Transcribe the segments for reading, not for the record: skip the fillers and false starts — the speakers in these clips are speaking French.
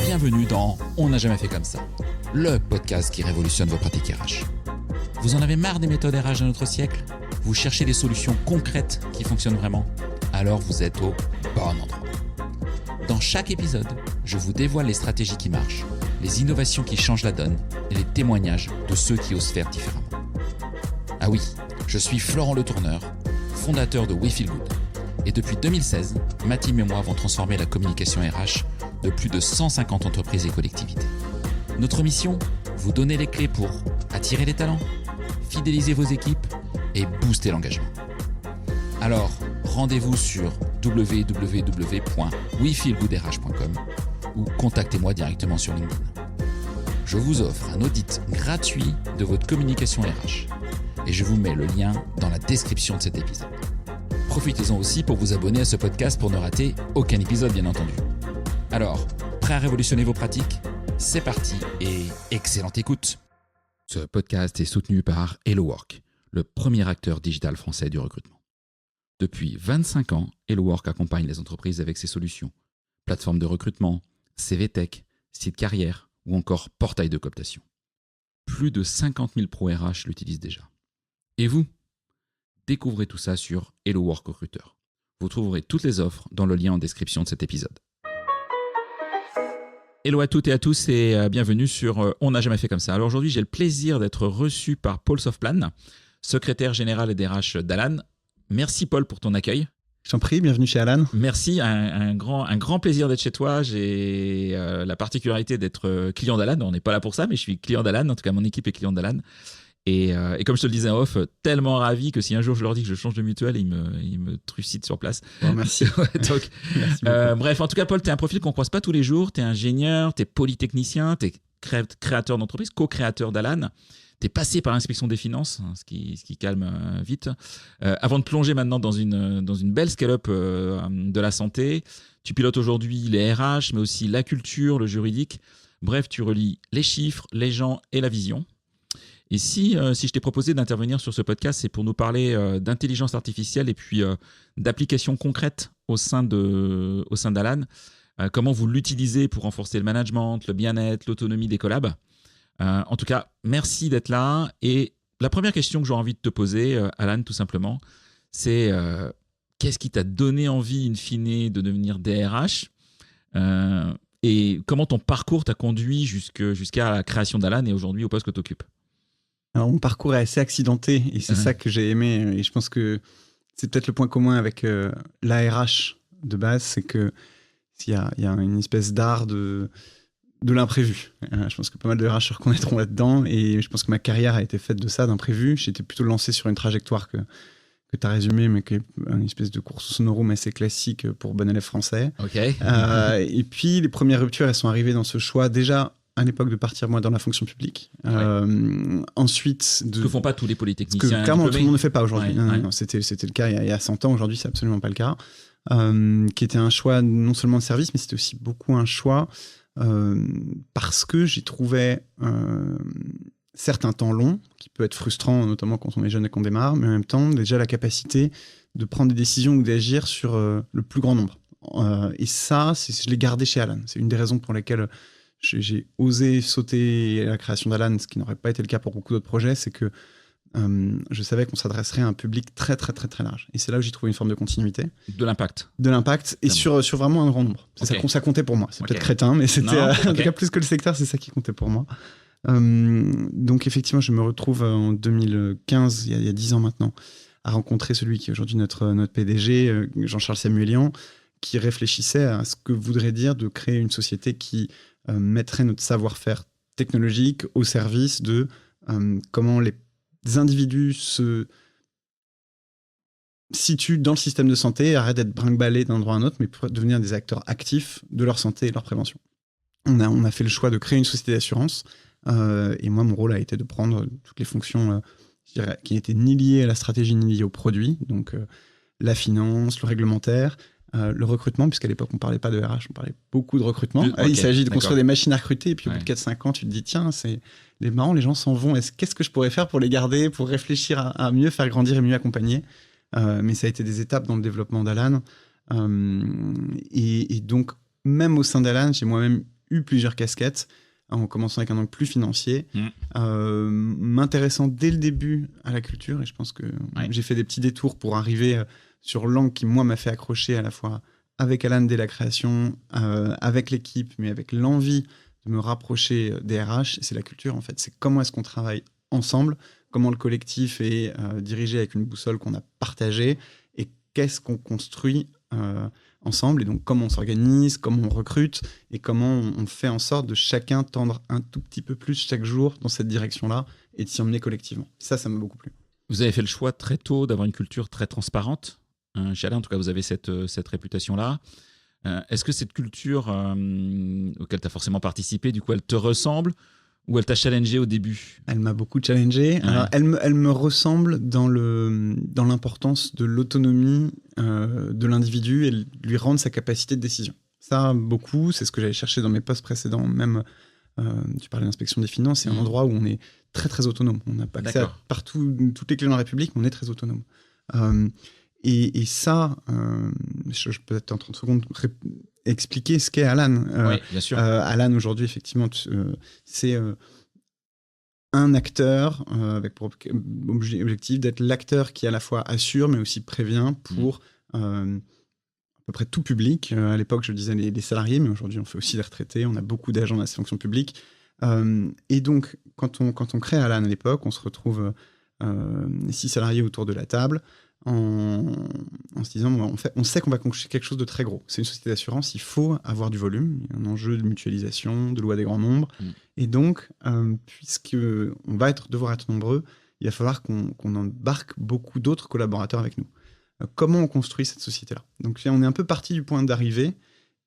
Bienvenue dans On n'a jamais fait comme ça, le podcast qui révolutionne vos pratiques RH. Vous en avez marre des méthodes RH de notre siècle ? Vous cherchez des solutions concrètes qui fonctionnent vraiment ? Alors vous êtes au bon endroit. Dans chaque épisode, je vous dévoile les stratégies qui marchent, les innovations qui changent la donne et les témoignages de ceux qui osent faire différemment. Ah oui, je suis Florent Le Tourneur, fondateur de We Feel Good. Et depuis 2016, ma team et moi avons transformé la communication RH de plus de 150 entreprises et collectivités. Notre mission ? Vous donner les clés pour attirer les talents, fidéliser vos équipes et booster l'engagement. Alors, rendez-vous sur www.wefeelgoodrh.com ou contactez-moi directement sur LinkedIn. Je vous offre un audit gratuit de votre communication RH et je vous mets le lien dans la description de cet épisode. Profitez-en aussi pour vous abonner à ce podcast pour ne rater aucun épisode, bien entendu. Alors, prêt à révolutionner vos pratiques ? C'est parti et excellente écoute. Ce podcast est soutenu par HelloWork, le premier acteur digital français du recrutement. Depuis 25 ans, HelloWork accompagne les entreprises avec ses solutions. Plateforme de recrutement, CV Tech, site carrière ou encore portail de cooptation. Plus de 50 000 pros RH l'utilisent déjà. Et vous ? Découvrez tout ça sur HelloWork Recruteur. Vous trouverez toutes les offres dans le lien en description de cet épisode. Hello à toutes et à tous et bienvenue sur On n'a jamais fait comme ça. Alors aujourd'hui, j'ai le plaisir d'être reçu par Paul Sofplan, secrétaire général et DRH d'Alan. Merci Paul pour ton accueil. Je t'en prie, bienvenue chez Alan. Merci, un grand plaisir d'être chez toi. J'ai la particularité d'être client d'Alan. On n'est pas là pour ça, mais je suis client d'Alan. En tout cas, mon équipe est client d'Alan. Et comme je te le disais en off, tellement ravi que si un jour je leur dis que je change de mutuelle, ils me trucident sur place. Bon, merci. Ouais, donc, merci bref, en tout cas, Paul, tu es un profil qu'on ne croise pas tous les jours. Tu es ingénieur, tu es polytechnicien, tu es créateur d'entreprise, co-créateur d'Alan. Tu es passé par l'inspection des finances, ce qui calme vite. Avant de plonger maintenant dans une belle scale-up de la santé, tu pilotes aujourd'hui les RH, mais aussi la culture, le juridique. Bref, tu relis les chiffres, les gens et la vision. Et si je t'ai proposé d'intervenir sur ce podcast, c'est pour nous parler d'intelligence artificielle et puis d'applications concrètes au sein d'Alan. Comment vous l'utilisez pour renforcer le management, le bien-être, l'autonomie des collabs. En tout cas, merci d'être là. Et la première question que j'ai envie de te poser, Alan, tout simplement, c'est qu'est-ce qui t'a donné envie, in fine, de devenir DRH et comment ton parcours t'a conduit jusqu'à la création d'Alan et aujourd'hui au poste que tu occupes. Alors, mon parcours est assez accidenté et c'est ça que j'ai aimé. Et je pense que c'est peut-être le point commun avec l'ARH de base, c'est qu'il y a une espèce d'art de l'imprévu. Je pense que pas mal de RH se reconnaîtront là-dedans et je pense que ma carrière a été faite de ça, d'imprévu. J'étais plutôt lancé sur une trajectoire que tu as résumée, mais qui est une espèce de course au sonorum assez classique pour bon élève français. Okay. Et puis, les premières ruptures, elles sont arrivées dans ce choix déjà à l'époque de partir moi dans la fonction publique. Ensuite, ce que font pas tous les polytechniciens. Ce que clairement tout le monde ne fait pas aujourd'hui. Ouais. Non, c'était le cas il y a 100 ans. Aujourd'hui, c'est absolument pas le cas. Qui était un choix non seulement de service, mais c'était aussi beaucoup un choix parce que j'y trouvais certes un temps long, qui peut être frustrant, notamment quand on est jeune et qu'on démarre, mais en même temps déjà la capacité de prendre des décisions ou d'agir sur le plus grand nombre. Et ça, je l'ai gardé chez Alan. C'est une des raisons pour lesquelles j'ai osé sauter à la création d'Alan, ce qui n'aurait pas été le cas pour beaucoup d'autres projets, c'est que je savais qu'on s'adresserait à un public très, très, très, très large. Et c'est là où j'ai trouvé une forme de continuité. De l'impact. Et sur vraiment un grand nombre. C'est ça comptait pour moi. C'est peut-être crétin, mais c'était en tout cas plus que le secteur, c'est ça qui comptait pour moi. Donc effectivement, je me retrouve en 2015, il y a 10 ans maintenant, à rencontrer celui qui est aujourd'hui notre PDG, Jean-Charles Samuelian, qui réfléchissait à ce que voudrait dire de créer une société qui mettrait notre savoir-faire technologique au service de comment les individus se situent dans le système de santé, arrêtent d'être brinque-ballés d'un endroit à un autre, mais pour devenir des acteurs actifs de leur santé et de leur prévention. On a fait le choix de créer une société d'assurance et moi, mon rôle a été de prendre toutes les fonctions je dirais, qui n'étaient ni liées à la stratégie ni liées au produit, donc la finance, le réglementaire, le recrutement, puisqu'à l'époque, on ne parlait pas de RH, on parlait beaucoup de recrutement. Il s'agit de construire des machines à recruter, et puis au bout de 4-5 ans, tu te dis, tiens, c'est marrant, les gens s'en vont. Qu'est-ce que je pourrais faire pour les garder, pour réfléchir à mieux faire grandir et mieux accompagner mais ça a été des étapes dans le développement d'Alan Et donc, même au sein d'Alan, j'ai moi-même eu plusieurs casquettes, en commençant avec un angle plus financier, m'intéressant dès le début à la culture. Et je pense que j'ai fait des petits détours pour arriver sur l'angle qui, moi, m'a fait accrocher à la fois avec Alan dès la création, avec l'équipe, mais avec l'envie de me rapprocher des RH. C'est la culture, en fait. C'est comment est-ce qu'on travaille ensemble, comment le collectif est dirigé avec une boussole qu'on a partagée, et qu'est-ce qu'on construit ensemble, et donc comment on s'organise, comment on recrute, et comment on fait en sorte de chacun tendre un tout petit peu plus chaque jour dans cette direction-là, et de s'y emmener collectivement. Ça m'a beaucoup plu. Vous avez fait le choix très tôt d'avoir une culture très transparente. Chez Alan, en tout cas, vous avez cette réputation-là. Est-ce que cette culture auquel tu as forcément participé, du coup, elle te ressemble ou elle t'a challengé au début? Elle m'a beaucoup challengé. Alors, elle me ressemble dans l'importance de l'autonomie de l'individu et lui rendre sa capacité de décision. Ça, beaucoup, c'est ce que j'avais cherché dans mes postes précédents. Même, tu parlais d'inspection des finances, c'est un endroit où on est très, très autonome. On n'a pas accès à toutes les clés dans la République, mais on est très autonome. Et ça, je peux peut-être en 30 secondes expliquer ce qu'est Alan. Oui, bien sûr. Alan, aujourd'hui, effectivement, c'est un acteur avec pour objectif d'être l'acteur qui à la fois assure, mais aussi prévient pour à peu près tout public. À l'époque, je disais les salariés, mais aujourd'hui, on fait aussi les retraités. On a beaucoup d'agents dans la fonction publique. Et donc, quand on crée Alan à l'époque, on se retrouve 6 salariés autour de la table, en se disant, on sait qu'on va construire quelque chose de très gros. C'est une société d'assurance, il faut avoir du volume, il y a un enjeu de mutualisation, de loi des grands nombres. Et donc, puisqu'on va devoir être nombreux, il va falloir qu'on embarque beaucoup d'autres collaborateurs avec nous. Comment on construit cette société-là? Donc là, on est un peu parti du point d'arrivée,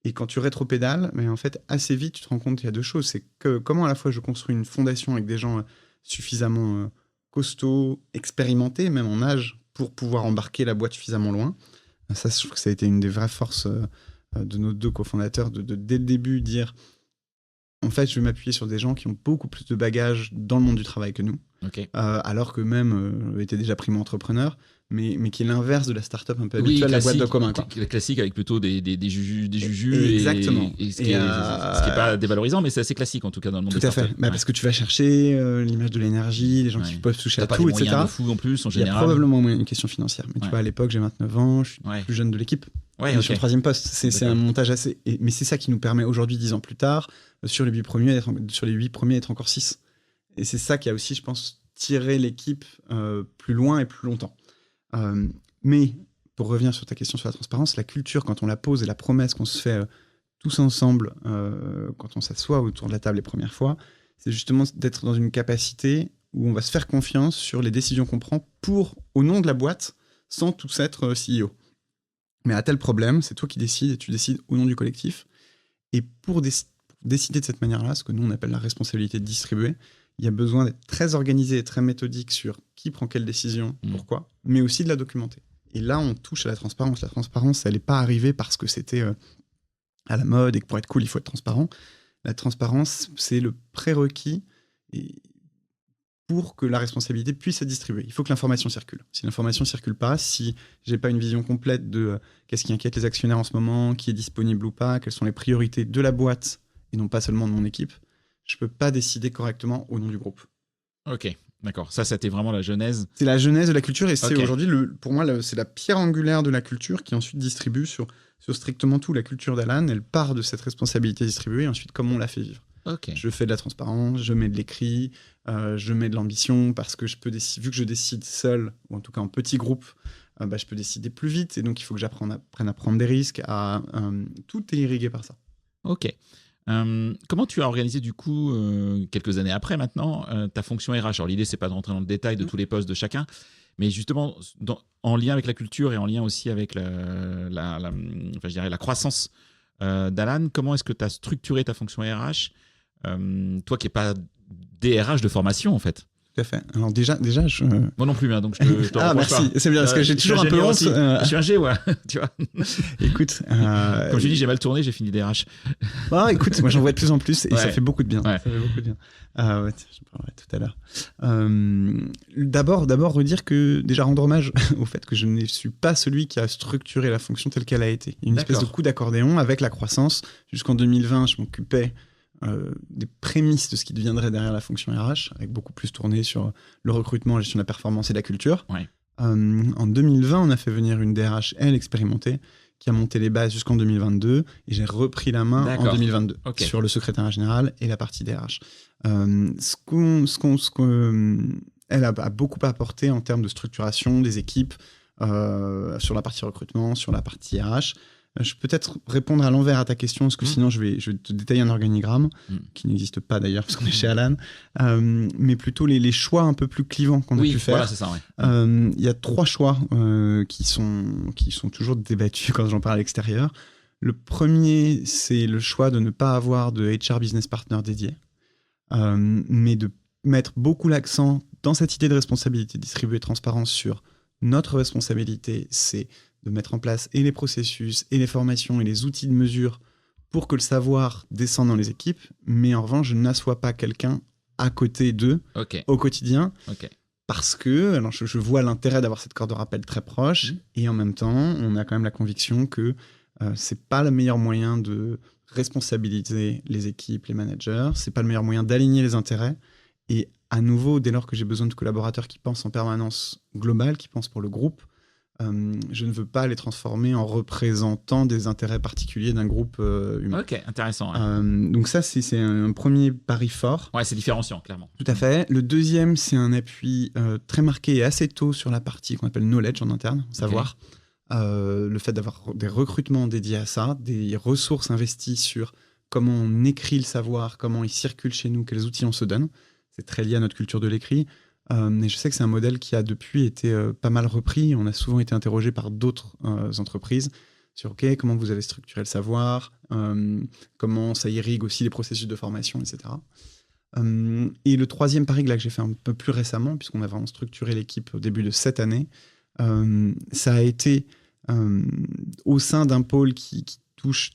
et quand tu rétropédales, mais en fait, assez vite, tu te rends compte qu'il y a deux choses. C'est que comment à la fois je construis une fondation avec des gens suffisamment costauds, expérimentés, même en âge, pour pouvoir embarquer la boîte suffisamment loin. Ça, je trouve que ça a été une des vraies forces de nos deux cofondateurs, de dès le début dire, en fait, je vais m'appuyer sur des gens qui ont beaucoup plus de bagages dans le monde du travail que nous, alors que même étaient déjà primo-entrepreneurs, mais qui est l'inverse de la start-up un peu habituelle, la boîte de commun. Classique, avec plutôt des jujus. Exactement. Et ce qui n'est pas dévalorisant, mais c'est assez classique en tout cas dans le monde des startups. Tout à fait. Parce que tu vas chercher l'image de l'énergie, les gens qui peuvent toucher à tout, etc. T'as pas des moyens de fou en plus, en général. Il y a probablement une question financière. Mais tu vois, à l'époque, j'ai 29 ans, je suis plus jeune de l'équipe. Je suis au 3e poste. C'est un montage assez... Mais c'est ça qui nous permet aujourd'hui, 10 ans plus tard, sur les 8 premiers, d'être encore 6. Et c'est ça qui a aussi, je pense, tiré l'équipe plus loin et plus longtemps. Mais pour revenir sur ta question sur la transparence, la culture, quand on la pose et la promesse qu'on se fait tous ensemble quand on s'assoit autour de la table les premières fois, c'est justement d'être dans une capacité où on va se faire confiance sur les décisions qu'on prend au nom de la boîte, sans tous être CEO. Mais à tel problème, c'est toi qui décides et tu décides au nom du collectif. Et pour décider de cette manière-là, ce que nous on appelle la responsabilité de distribuer, il y a besoin d'être très organisé et très méthodique sur qui prend quelle décision, pourquoi, mais aussi de la documenter. Et là, on touche à la transparence. La transparence, elle n'est pas arrivée parce que c'était à la mode et que pour être cool, il faut être transparent. La transparence, c'est le prérequis pour que la responsabilité puisse être distribuée. Il faut que l'information circule. Si l'information ne circule pas, si je n'ai pas une vision complète de qu'est-ce qui inquiète les actionnaires en ce moment, qui est disponible ou pas, quelles sont les priorités de la boîte et non pas seulement de mon équipe, je ne peux pas décider correctement au nom du groupe. Ok, d'accord. Ça, c'était vraiment la genèse. C'est la genèse de la culture et c'est aujourd'hui, pour moi, c'est la pierre angulaire de la culture qui ensuite distribue sur strictement tout. La culture d'Alan, elle part de cette responsabilité distribuée et ensuite comment on la fait vivre. Je fais de la transparence, je mets de l'écrit, je mets de l'ambition parce que vu que je décide seul, ou en tout cas en petit groupe, je peux décider plus vite et donc il faut que j'apprenne à prendre des risques. Tout est irrigué par ça. Ok. Comment tu as organisé du coup, quelques années après maintenant, ta fonction RH? Alors l'idée, c'est pas de rentrer dans le détail de tous les postes de chacun, mais justement en lien avec la culture et en lien aussi avec je dirais la croissance d'Alan, comment est-ce que tu as structuré ta fonction RH, toi qui n'es pas DRH de formation en fait? Tout à fait. Alors déjà, Moi non plus, hein, donc je te Ah, reproche merci. pas. C'est bien, parce que j'ai toujours un peu honte. Je suis un G, ouais. Tu vois. Écoute. Comme je dis, j'ai mal tourné, j'ai fini DRH. Ah, écoute, moi j'en vois de plus en plus et ça fait beaucoup de bien. Ouais. Ça fait beaucoup de bien. Ouais, j'en parlerai tout à l'heure. D'abord, redire que, déjà rendre hommage au fait que je ne suis pas celui qui a structuré la fonction telle qu'elle a été. Une espèce de coup d'accordéon avec la croissance. Jusqu'en 2020, je m'occupais des prémices de ce qui deviendrait derrière la fonction RH, avec beaucoup plus tourné sur le recrutement, la gestion de la performance et de la culture. Ouais. En 2020, on a fait venir une DRH, elle, expérimentée, qui a monté les bases jusqu'en 2022, et j'ai repris la main en 2022 sur le secrétariat général et la partie DRH. Elle a beaucoup apporté en termes de structuration des équipes, sur la partie recrutement, sur la partie RH. Je peux peut-être répondre à l'envers à ta question, parce que sinon je vais te détailler un organigramme, qui n'existe pas d'ailleurs, parce qu'on est chez Alan, mais plutôt les choix un peu plus clivants qu'on a pu faire. Voilà, c'est ça, ouais. Y a 3 choix qui sont toujours débattus quand j'en parle à l'extérieur. Le premier, c'est le choix de ne pas avoir de HR business partner dédié, mais de mettre beaucoup l'accent dans cette idée de responsabilité distribuée et transparence sur notre responsabilité, c'est de mettre en place et les processus, et les formations, et les outils de mesure pour que le savoir descende dans les équipes, mais en revanche, je n'assois pas quelqu'un à côté d'eux au quotidien, parce que alors je vois l'intérêt d'avoir cette corde de rappel très proche, et en même temps, on a quand même la conviction que c'est pas le meilleur moyen de responsabiliser les équipes, les managers, c'est pas le meilleur moyen d'aligner les intérêts, et à nouveau, dès lors que j'ai besoin de collaborateurs qui pensent en permanence globale, qui pensent pour le groupe, je ne veux pas les transformer en représentants des intérêts particuliers d'un groupe humain. Ok, intéressant. Ouais. Donc ça, c'est un premier pari fort. Ouais, c'est différenciant, clairement. Tout à fait. Le deuxième, c'est un appui très marqué et assez tôt sur la partie qu'on appelle knowledge en interne, savoir. Le fait d'avoir des recrutements dédiés à ça, des ressources investies sur comment on écrit le savoir, comment il circule chez nous, quels outils on se donne. C'est très lié à notre culture de l'écrit. Et je sais que c'est un modèle qui a depuis été pas mal repris. On a souvent été interrogé par d'autres entreprises sur comment vous avez structuré le savoir, comment ça irrigue aussi les processus de formation, etc. Et le troisième pari que j'ai fait un peu plus récemment, puisqu'on a vraiment structuré l'équipe au début de cette année, ça a été au sein d'un pôle qui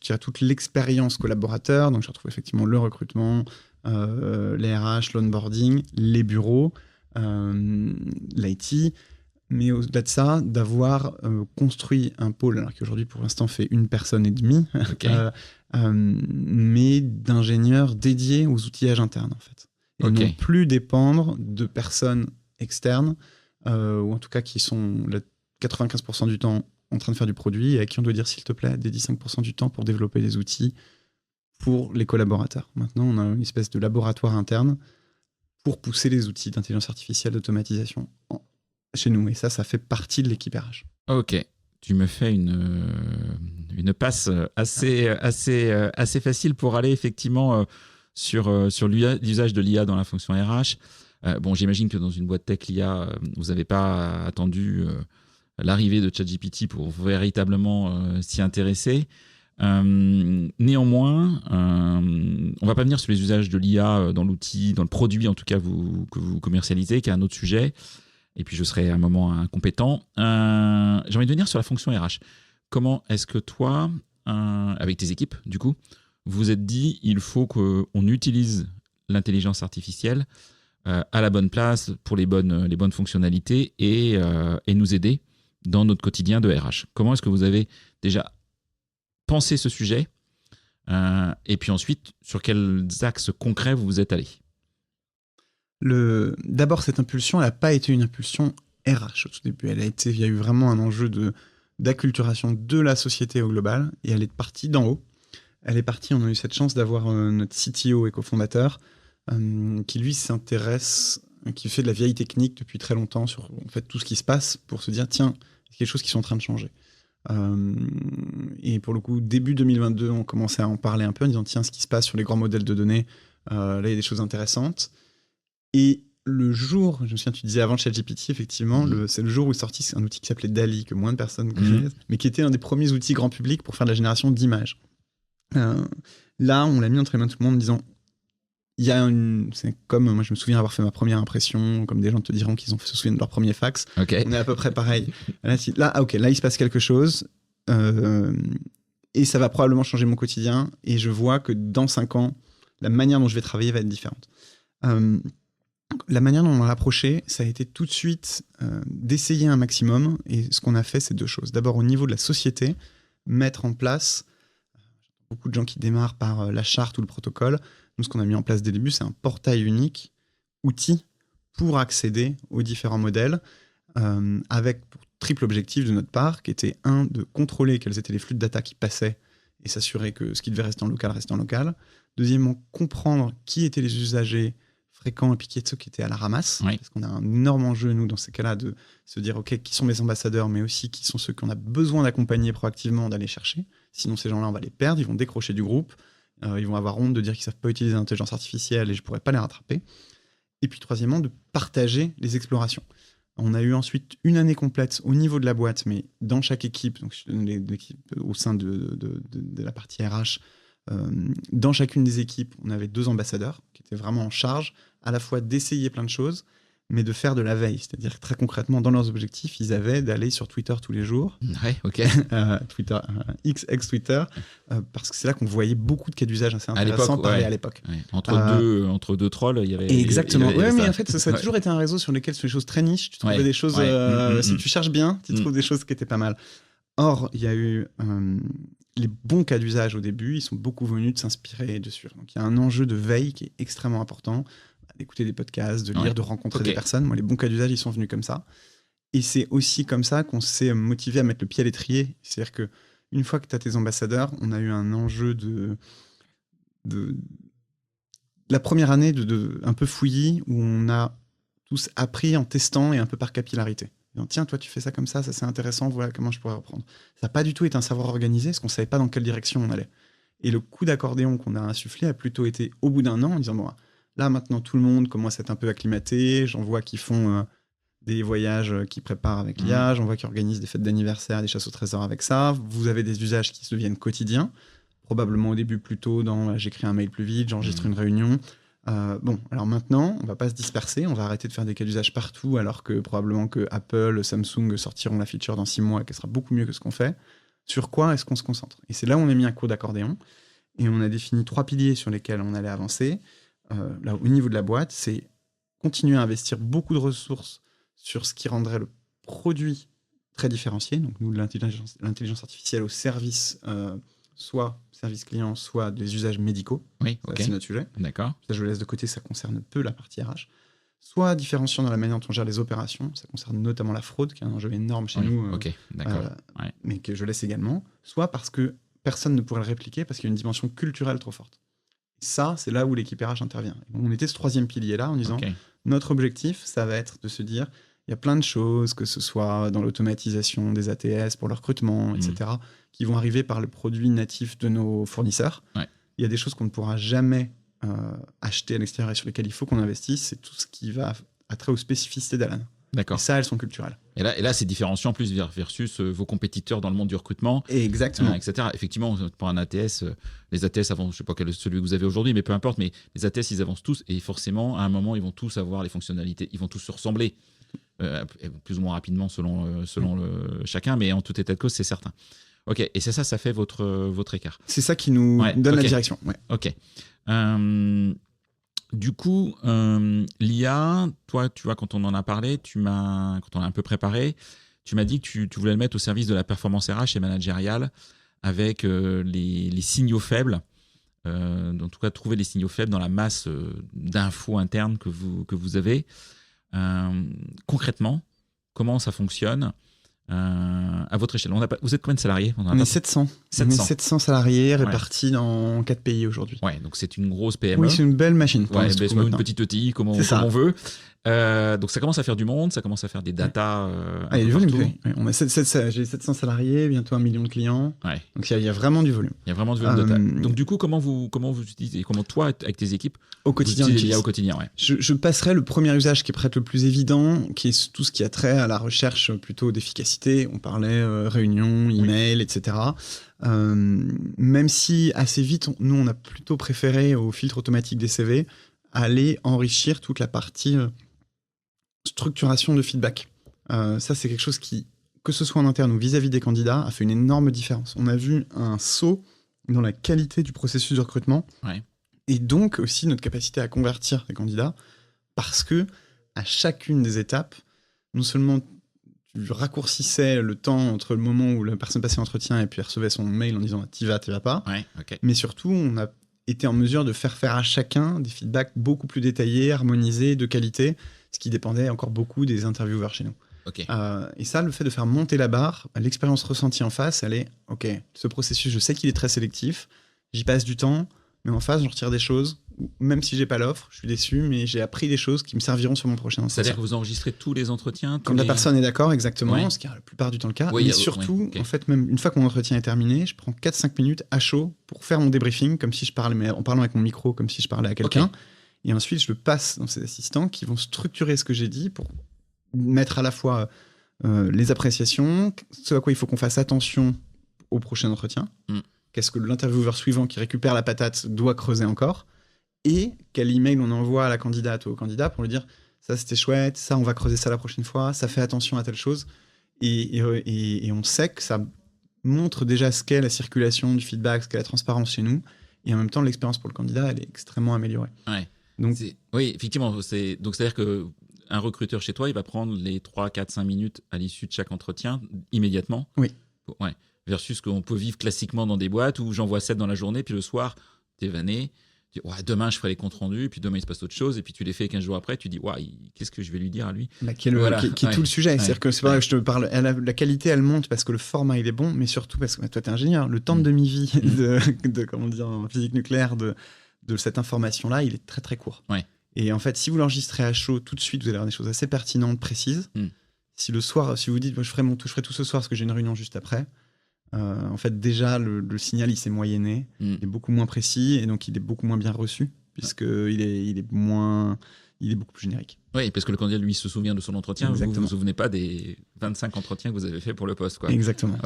a toute l'expérience collaborateur. Donc je retrouve effectivement le recrutement, les RH, l'onboarding, les bureaux, l'IT, mais au-delà de ça, d'avoir construit un pôle, alors qui aujourd'hui pour l'instant fait 1,5 personne, mais d'ingénieurs dédiés aux outillages internes en fait. Et non plus dépendre de personnes externes, ou en tout cas qui sont 95% du temps en train de faire du produit et à qui on doit dire s'il te plaît, dédie 5% du temps pour développer des outils pour les collaborateurs. Maintenant, on a une espèce de laboratoire interne pour pousser les outils d'intelligence artificielle, d'automatisation chez nous. Et ça fait partie de l'équipe RH. Ok. Tu me fais une passe assez facile pour aller effectivement sur l'usage de l'IA dans la fonction RH. Bon, j'imagine que dans une boîte tech, l'IA, vous n'avez pas attendu l'arrivée de ChatGPT pour véritablement s'y intéresser. Néanmoins, on va pas venir sur les usages de l'IA dans l'outil, dans le produit en tout cas que vous commercialisez, qui est un autre sujet. Et puis je serai à un moment incompétent. J'ai envie de venir sur la fonction RH. Comment est-ce que toi, avec tes équipes, du coup, vous vous êtes dit il faut qu'on utilise l'intelligence artificielle à la bonne place pour les bonnes fonctionnalités et nous aider dans notre quotidien de RH. Comment est-ce que vous avez déjà pensé ce sujet et puis ensuite, sur quels axes concrets vous vous êtes allé? D'abord, cette impulsion, elle n'a pas été une impulsion RH au tout début. Il y a eu vraiment un enjeu d'acculturation de la société au global et elle est partie d'en haut. Elle est partie, on a eu cette chance d'avoir notre CTO et cofondateur qui lui s'intéresse, qui fait de la vieille technique depuis très longtemps sur en fait, tout ce qui se passe pour se dire tiens, il y a quelque chose qui sont en train de changer. Et pour le coup, début 2022, on commençait à en parler un peu en disant tiens, ce qui se passe sur les grands modèles de données, là il y a des choses intéressantes. Et le jour, je me souviens, tu disais avant ChatGPT, effectivement, c'est le jour où est sorti un outil qui s'appelait DALL-E, que moins de personnes connaissent, mais qui était un des premiers outils grand public pour faire de la génération d'images. Là, on l'a mis entre les mains de tout le monde en disant c'est comme, moi je me souviens avoir fait ma première impression, comme des gens te diront qu'ils se souviennent de leur premier fax. Okay. On est à peu près pareil. Là, il se passe quelque chose et ça va probablement changer mon quotidien et je vois que dans 5 ans, la manière dont je vais travailler va être différente. La manière dont on l'a approché, ça a été tout de suite d'essayer un maximum et ce qu'on a fait, c'est 2 choses. D'abord, au niveau de la société, mettre en place, beaucoup de gens qui démarrent par la charte ou le protocole. Nous, ce qu'on a mis en place dès le début, c'est un portail unique, outil, pour accéder aux différents modèles, avec pour triple objectif de notre part, qui était de contrôler quels étaient les flux de data qui passaient et s'assurer que ce qui devait rester en local reste en local. Deuxièmement, comprendre qui étaient les usagers fréquents et puis ceux qui étaient à la ramasse. Oui. Parce qu'on a un énorme enjeu, nous, dans ces cas-là, de se dire, OK, qui sont mes ambassadeurs, mais aussi qui sont ceux qu'on a besoin d'accompagner proactivement, d'aller chercher. Sinon, ces gens-là, on va les perdre, ils vont décrocher du groupe, ils vont avoir honte de dire qu'ils ne savent pas utiliser l'intelligence artificielle et je ne pourrais pas les rattraper. Et puis, troisièmement, de partager les explorations. On a eu ensuite une année complète au niveau de la boîte, mais dans chaque équipe, donc l'équipe au sein de la partie RH, dans chacune des équipes, on avait 2 ambassadeurs qui étaient vraiment en charge à la fois d'essayer plein de choses, mais de faire de la veille. C'est-à-dire que très concrètement, dans leurs objectifs, ils avaient d'aller sur Twitter tous les jours. Ouais, ok. Twitter, ex-Twitter, parce que c'est là qu'on voyait beaucoup de cas d'usage assez intéressants à l'époque. Ouais. Entre deux trolls, il y avait... Exactement. Il y avait mais en fait, ça a toujours été un réseau sur lequel sur des choses très niches, tu trouvais des choses... si tu cherches bien, tu trouves des choses qui étaient pas mal. Or, il y a eu les bons cas d'usage au début, ils sont beaucoup venus de s'inspirer dessus. Donc, il y a un enjeu de veille qui est extrêmement important, d'écouter des podcasts, de lire, de rencontrer des personnes. Moi, les bons cas d'usage, ils sont venus comme ça. Et c'est aussi comme ça qu'on s'est motivé à mettre le pied à l'étrier. C'est-à-dire qu'une fois que tu as tes ambassadeurs, on a eu un enjeu de la première année un peu fouillis, où on a tous appris en testant et un peu par capillarité. Donc, tiens, toi, tu fais ça comme ça c'est intéressant, voilà comment je pourrais reprendre. Ça n'a pas du tout été un savoir organisé, parce qu'on ne savait pas dans quelle direction on allait. Et le coup d'accordéon qu'on a insufflé a plutôt été au bout d'un an, en disant, bon, là, maintenant, tout le monde commence à être un peu acclimaté, j'en vois qui font des voyages qui préparent avec l'IA, j'en vois qui organisent des fêtes d'anniversaire, des chasses au trésor avec ça, vous avez des usages qui se deviennent quotidiens, probablement au début plutôt dans j'écris un mail plus vite, j'enregistre une réunion. Alors maintenant, on va pas se disperser, on va arrêter de faire des cas d'usage partout, alors que probablement que Apple, Samsung sortiront la feature dans 6 mois et qu'elle sera beaucoup mieux que ce qu'on fait. Sur quoi est-ce qu'on se concentre? Et c'est là où on a mis un coup d'accordéon et on a défini 3 piliers sur lesquels on allait avancer. Là, au niveau de la boîte, c'est continuer à investir beaucoup de ressources sur ce qui rendrait le produit très différencié. Donc nous, de l'intelligence artificielle au service soit service client, soit des usages médicaux. Oui, ok. C'est notre sujet. D'accord. Ça, je le laisse de côté, ça concerne peu la partie RH. Soit différenciant dans la manière dont on gère les opérations, ça concerne notamment la fraude, qui est un enjeu énorme chez nous, mais que je laisse également. Soit parce que personne ne pourrait le répliquer, parce qu'il y a une dimension culturelle trop forte. Ça, c'est là où l'équipe RH intervient. On était ce 3e pilier-là, en disant, notre objectif, ça va être de se dire, il y a plein de choses, que ce soit dans l'automatisation des ATS pour le recrutement, etc., qui vont arriver par le produit natif de nos fournisseurs. Ouais. Il y a des choses qu'on ne pourra jamais acheter à l'extérieur et sur lesquelles il faut qu'on investisse. C'est tout ce qui va à trait aux spécificités d'Alan. D'accord. Et ça, elles sont culturelles. Et là, c'est différenciant en plus versus vos compétiteurs dans le monde du recrutement. Exactement. Etc. Effectivement, pour un ATS, les ATS avancent, je ne sais pas quel est celui que vous avez aujourd'hui, mais peu importe, mais les ATS, ils avancent tous et forcément, à un moment, ils vont tous avoir les fonctionnalités, ils vont tous se ressembler. Plus ou moins rapidement selon chacun, mais en tout état de cause, c'est certain. Ok, et c'est ça, ça fait votre écart. C'est ça qui nous donne la direction. Ouais. Ok. Du coup, l'IA, toi, tu vois, quand on en a parlé, quand on a un peu préparé, tu m'as dit que tu voulais le mettre au service de la performance RH et managériale avec les signaux faibles. En tout cas, trouver les signaux faibles dans la masse d'infos internes que vous avez. Concrètement, comment ça fonctionne à votre échelle? Vous êtes combien de salariés? On est 700. 700 salariés répartis dans 4 pays aujourd'hui. Ouais, donc c'est une grosse PME. Oui, c'est une belle machine. Une petite ETI, comme on veut. Donc ça commence à faire du monde, ça commence à faire des data. Il y a du volume. J'ai 700 salariés, bientôt 1 million de clients. Ouais. Donc il y a vraiment du volume. Il y a vraiment du volume de data. Donc du coup, comment vous utilisez, comment toi, avec tes équipes, au quotidien, au quotidien, je passerai le premier usage qui est peut-être le plus évident, qui est tout ce qui a trait à la recherche plutôt d'efficacité. On parlait réunion, email, etc. Même si assez vite, nous on a plutôt préféré au filtre automatique des CV. aller enrichir toute la partie structuration de feedback. Ça, c'est quelque chose qui, que ce soit en interne ou vis-à-vis des candidats, a fait une énorme différence. On a vu un saut dans la qualité du processus de recrutement et donc aussi notre capacité à convertir les candidats parce que à chacune des étapes, non seulement tu raccourcissais le temps entre le moment où la personne passait l'entretien et puis elle recevait son mail en disant t'y vas pas, mais surtout on a été en mesure de faire à chacun des feedbacks beaucoup plus détaillés, harmonisés, de qualité, ce qui dépendait encore beaucoup des intervieweurs chez nous. Et ça, le fait de faire monter la barre, l'expérience ressentie en face, elle est ok, ce processus, je sais qu'il est très sélectif, j'y passe du temps, mais en face, je retire des choses. Même si j'ai pas l'offre, je suis déçu, mais j'ai appris des choses qui me serviront sur mon prochain entretien. C'est-à-dire que vous enregistrez tous les entretiens quand la personne est d'accord, exactement, ce qui est la plupart du temps le cas. Mais surtout, en fait, même une fois que mon entretien est terminé, je prends 4-5 minutes à chaud pour faire mon débriefing, comme si je parlais, mais en parlant avec mon micro, comme si je parlais à quelqu'un. Et ensuite, je le passe dans ces assistants qui vont structurer ce que j'ai dit pour mettre à la fois les appréciations, ce à quoi il faut qu'on fasse attention au prochain entretien. Qu'est-ce que l'intervieweur suivant qui récupère la patate doit creuser encore, et quel email on envoie à la candidate ou au candidat pour lui dire ça c'était chouette, ça on va creuser ça la prochaine fois, ça fait attention à telle chose, et on sait que ça montre déjà ce qu'est la circulation du feedback, ce qu'est la transparence chez nous, et en même temps l'expérience pour le candidat elle est extrêmement améliorée. Donc, oui, effectivement, donc c'est-à-dire que un recruteur chez toi, il va prendre les 3, 4, 5 minutes à l'issue de chaque entretien immédiatement. Versus qu'on peut vivre classiquement dans des boîtes où j'envoie 7 dans la journée, puis le soir, t'es vanné. Tu dis, demain, je ferai les comptes rendus, puis demain, il se passe autre chose, et puis tu les fais 15 jours après, tu dis, qu'est-ce que je vais lui dire à lui qui est tout le sujet. C'est-à-dire que c'est pas vrai que je te parle. La qualité, elle monte parce que le format, il est bon, mais surtout parce que toi, t'es ingénieur. Le temps de demi-vie de comment dire, en physique nucléaire de cette information-là, il est très, très court. Et en fait, si vous l'enregistrez à chaud tout de suite, vous allez avoir des choses assez pertinentes, précises. Si le soir, si vous dites, je ferai tout ce soir parce que j'ai une réunion juste après, en fait, déjà, le signal, il s'est moyenné. Il est beaucoup moins précis et donc il est beaucoup moins bien reçu puisqu'il est beaucoup plus générique. Oui, parce que le candidat, lui, se souvient de son entretien. Vous ne vous souvenez pas des 25 entretiens que vous avez fait pour le poste, quoi. Exactement.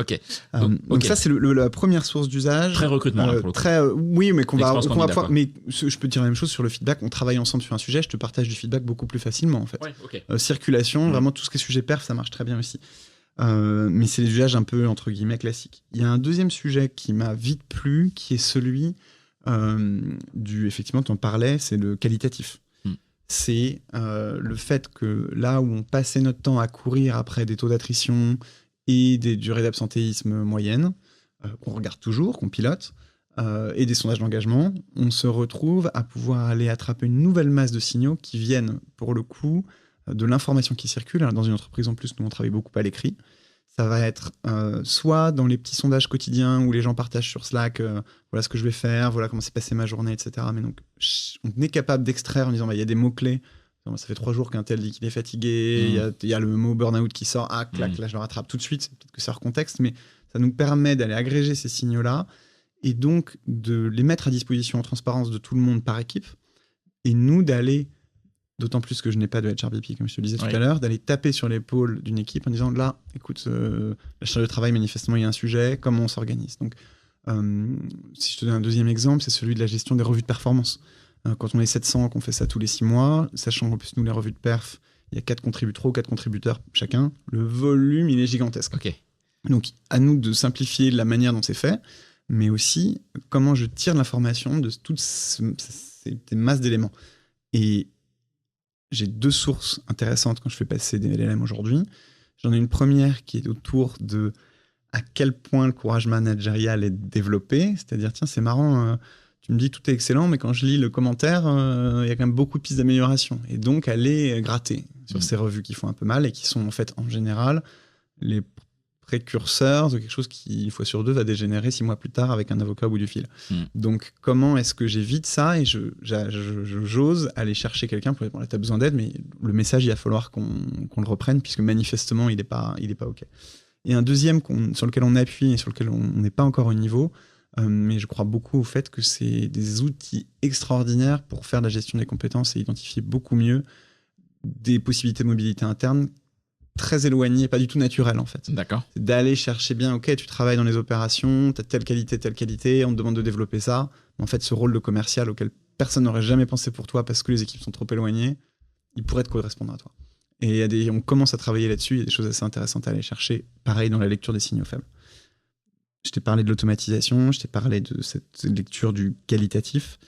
Donc ça, c'est la première source d'usage. Très recrutement, pour le coup. Oui, mais qu'on va pouvoir. Mais je peux te dire la même chose sur le feedback. On travaille ensemble sur un sujet, je te partage du feedback beaucoup plus facilement, en fait. Circulation, vraiment, tout ce qui est sujet perf, ça marche très bien aussi. Mais c'est des usages un peu, entre guillemets, classiques. Il y a un deuxième sujet qui m'a vite plu, qui est celui effectivement, tu en parlais, c'est le qualitatif. C'est le fait que là où on passait notre temps à courir après des taux d'attrition et des durées d'absentéisme moyennes, qu'on regarde toujours, qu'on pilote, et des sondages d'engagement, on se retrouve à pouvoir aller attraper une nouvelle masse de signaux qui viennent, pour le coup, de l'information qui circule. Alors, dans une entreprise, en plus, nous, on travaille beaucoup à l'écrit. Ça va être soit dans les petits sondages quotidiens où les gens partagent sur Slack, voilà ce que je vais faire, voilà comment s'est passée ma journée, etc. Mais donc, on est capable d'extraire en disant, il y a des mots-clés. Ça fait 3 jours qu'un tel dit qu'il est fatigué, il y a le mot burn-out qui sort, clac, là je le rattrape tout de suite. Peut-être que c'est hors contexte, mais ça nous permet d'aller agréger ces signaux-là et donc de les mettre à disposition en transparence de tout le monde par équipe et nous d'aller, d'autant plus que je n'ai pas de HRBP, comme je te le disais tout à l'heure, d'aller taper sur l'épaule d'une équipe en disant là, écoute, la charge de travail, manifestement, il y a un sujet, comment on s'organise. Donc, si je te donne un deuxième exemple, c'est celui de la gestion des revues de performance. Quand on est 700, qu'on fait ça tous les 6 mois, sachant qu'en plus, nous, les revues de perf, il y a 4 contributeurs chacun, le volume, il est gigantesque. Donc, à nous de simplifier la manière dont c'est fait, mais aussi comment je tire l'information de toutes ces masses d'éléments. Et j'ai 2 sources intéressantes quand je fais passer des LLM aujourd'hui. J'en ai une première qui est autour de à quel point le courage managérial est développé. C'est-à-dire, tiens, c'est marrant, tu me dis tout est excellent, mais quand je lis le commentaire, il y a quand même beaucoup de pistes d'amélioration. Et donc, aller gratter sur ces revues qui font un peu mal et qui sont en fait, en général, les précurseurs de quelque chose qui, une fois sur 2, va dégénérer 6 mois plus tard avec un avocat au bout du fil. Donc, comment est-ce que j'évite ça et j'ose aller chercher quelqu'un pour dire, bon, là, tu as besoin d'aide, mais le message, il va falloir qu'on le reprenne puisque manifestement, il n'est pas OK. Et un deuxième sur lequel on appuie et sur lequel on n'est pas encore au niveau, mais je crois beaucoup au fait que c'est des outils extraordinaires pour faire de la gestion des compétences et identifier beaucoup mieux des possibilités de mobilité interne très éloignées, pas du tout naturelles en fait. D'accord. C'est d'aller chercher bien, ok, tu travailles dans les opérations, tu as telle qualité, on te demande de développer ça. En fait, ce rôle de commercial auquel personne n'aurait jamais pensé pour toi parce que les équipes sont trop éloignées, ils pourraient te correspondre à toi. Et on commence à travailler là-dessus, il y a des choses assez intéressantes à aller chercher, pareil dans la lecture des signaux faibles. Je t'ai parlé de l'automatisation, je t'ai parlé de cette lecture du qualitatif.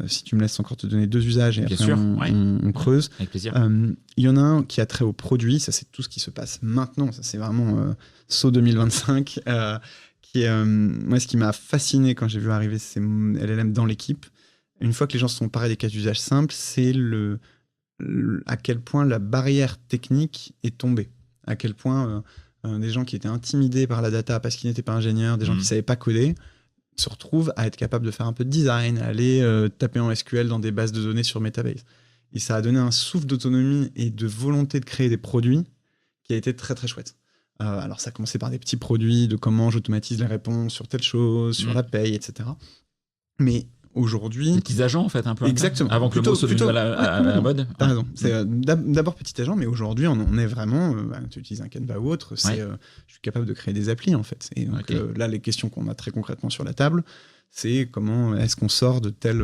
Si tu me laisses encore te donner 2 usages et Bien après sûr, on creuse. Avec plaisir. Il y en a un qui a trait au produit, ça c'est tout ce qui se passe maintenant, ça c'est vraiment saut 2025. Moi, ce qui m'a fasciné quand j'ai vu arriver ces LLM dans l'équipe, une fois que les gens se sont parés des cas d'usage simples, c'est à quel point la barrière technique est tombée. À quel point des gens qui étaient intimidés par la data parce qu'ils n'étaient pas ingénieurs, des gens qui ne savaient pas coder, se retrouvent à être capables de faire un peu de design, à aller taper en SQL dans des bases de données sur Metabase. Et ça a donné un souffle d'autonomie et de volonté de créer des produits qui a été très très chouette. Alors ça a commencé par des petits produits de comment j'automatise les réponses sur telle chose, sur la paye, etc. Mais aujourd'hui... Des petits agents, en fait, un peu. Exactement. Avant que le mot soit devenu à la mode. T'as raison. C'est d'abord petit agent, mais aujourd'hui, on est vraiment... tu utilises un Canva ou autre, je suis capable de créer des applis, en fait. Et donc là, les questions qu'on a très concrètement sur la table, c'est comment est-ce qu'on sort de tel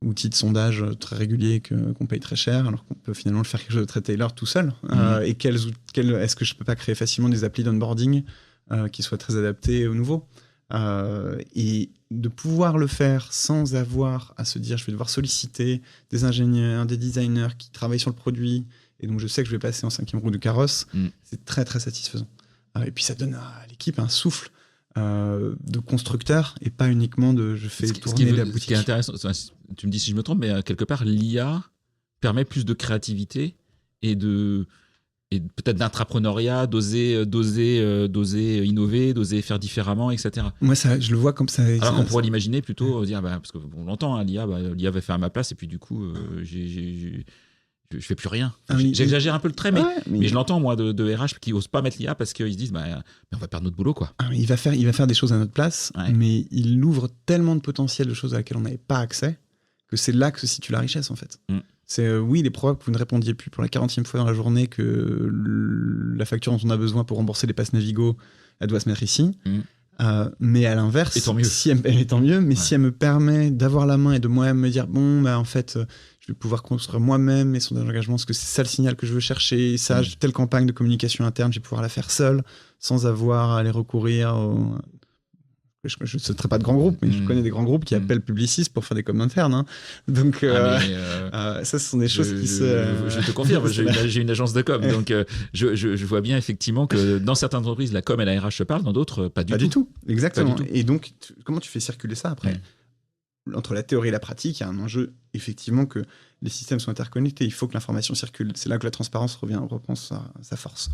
outil de sondage très régulier qu'on paye très cher, alors qu'on peut finalement le faire quelque chose de très tailor tout seul. Et est-ce que je peux pas créer facilement des applis d'onboarding qui soient très adaptés au nouveau et de pouvoir le faire sans avoir à se dire je vais devoir solliciter des ingénieurs, des designers qui travaillent sur le produit, et donc je sais que je vais passer en 5e roue du carrosse, c'est très très satisfaisant. Et puis ça donne à l'équipe un souffle de constructeur et pas uniquement de je fais tourner la boutique. Ce qui est intéressant, tu me dis si je me trompe, mais quelque part l'IA permet plus de créativité et peut-être d'intrapreneuriat, d'oser innover, d'oser faire différemment, etc. Moi, je le vois comme ça. Alors qu'on pourrait l'imaginer plutôt dire, parce qu'on l'entend, hein, l'IA va faire à ma place, et puis du coup, je fais plus rien. J'exagère un peu le trait, mais je l'entends, moi, de RH qui n'osent pas mettre l'IA parce qu'ils se disent, mais on va perdre notre boulot, quoi. Il va faire des choses à notre place, mais il ouvre tellement de potentiel de choses à laquelle on n'avait pas accès que c'est là que se situe la richesse, en fait. C'est il est probable que vous ne répondiez plus pour la 40e fois dans la journée que la facture dont on a besoin pour rembourser les passes Navigo, elle doit se mettre ici. Mais à l'inverse, tant mieux. Si elle me permet d'avoir la main et de moi-même me dire en fait, je vais pouvoir construire moi-même mes sondages d'engagement parce que c'est ça le signal que je veux chercher, ça, telle campagne de communication interne, je vais pouvoir la faire seule sans avoir à aller recourir je ne citerai pas de grands groupes, mais je connais des grands groupes qui appellent Publicis pour faire des coms internes. Hein. Donc, ça, ce sont des choses qui se... Je te confirme, j'ai une agence de com. Donc, je vois bien effectivement que dans certaines entreprises, la com et la RH se parlent, dans d'autres, pas du tout. Exactement. Et donc, comment tu fais circuler ça après entre la théorie et la pratique, il y a un enjeu, effectivement, que les systèmes sont interconnectés. Il faut que l'information circule. C'est là que la transparence reprend sa force.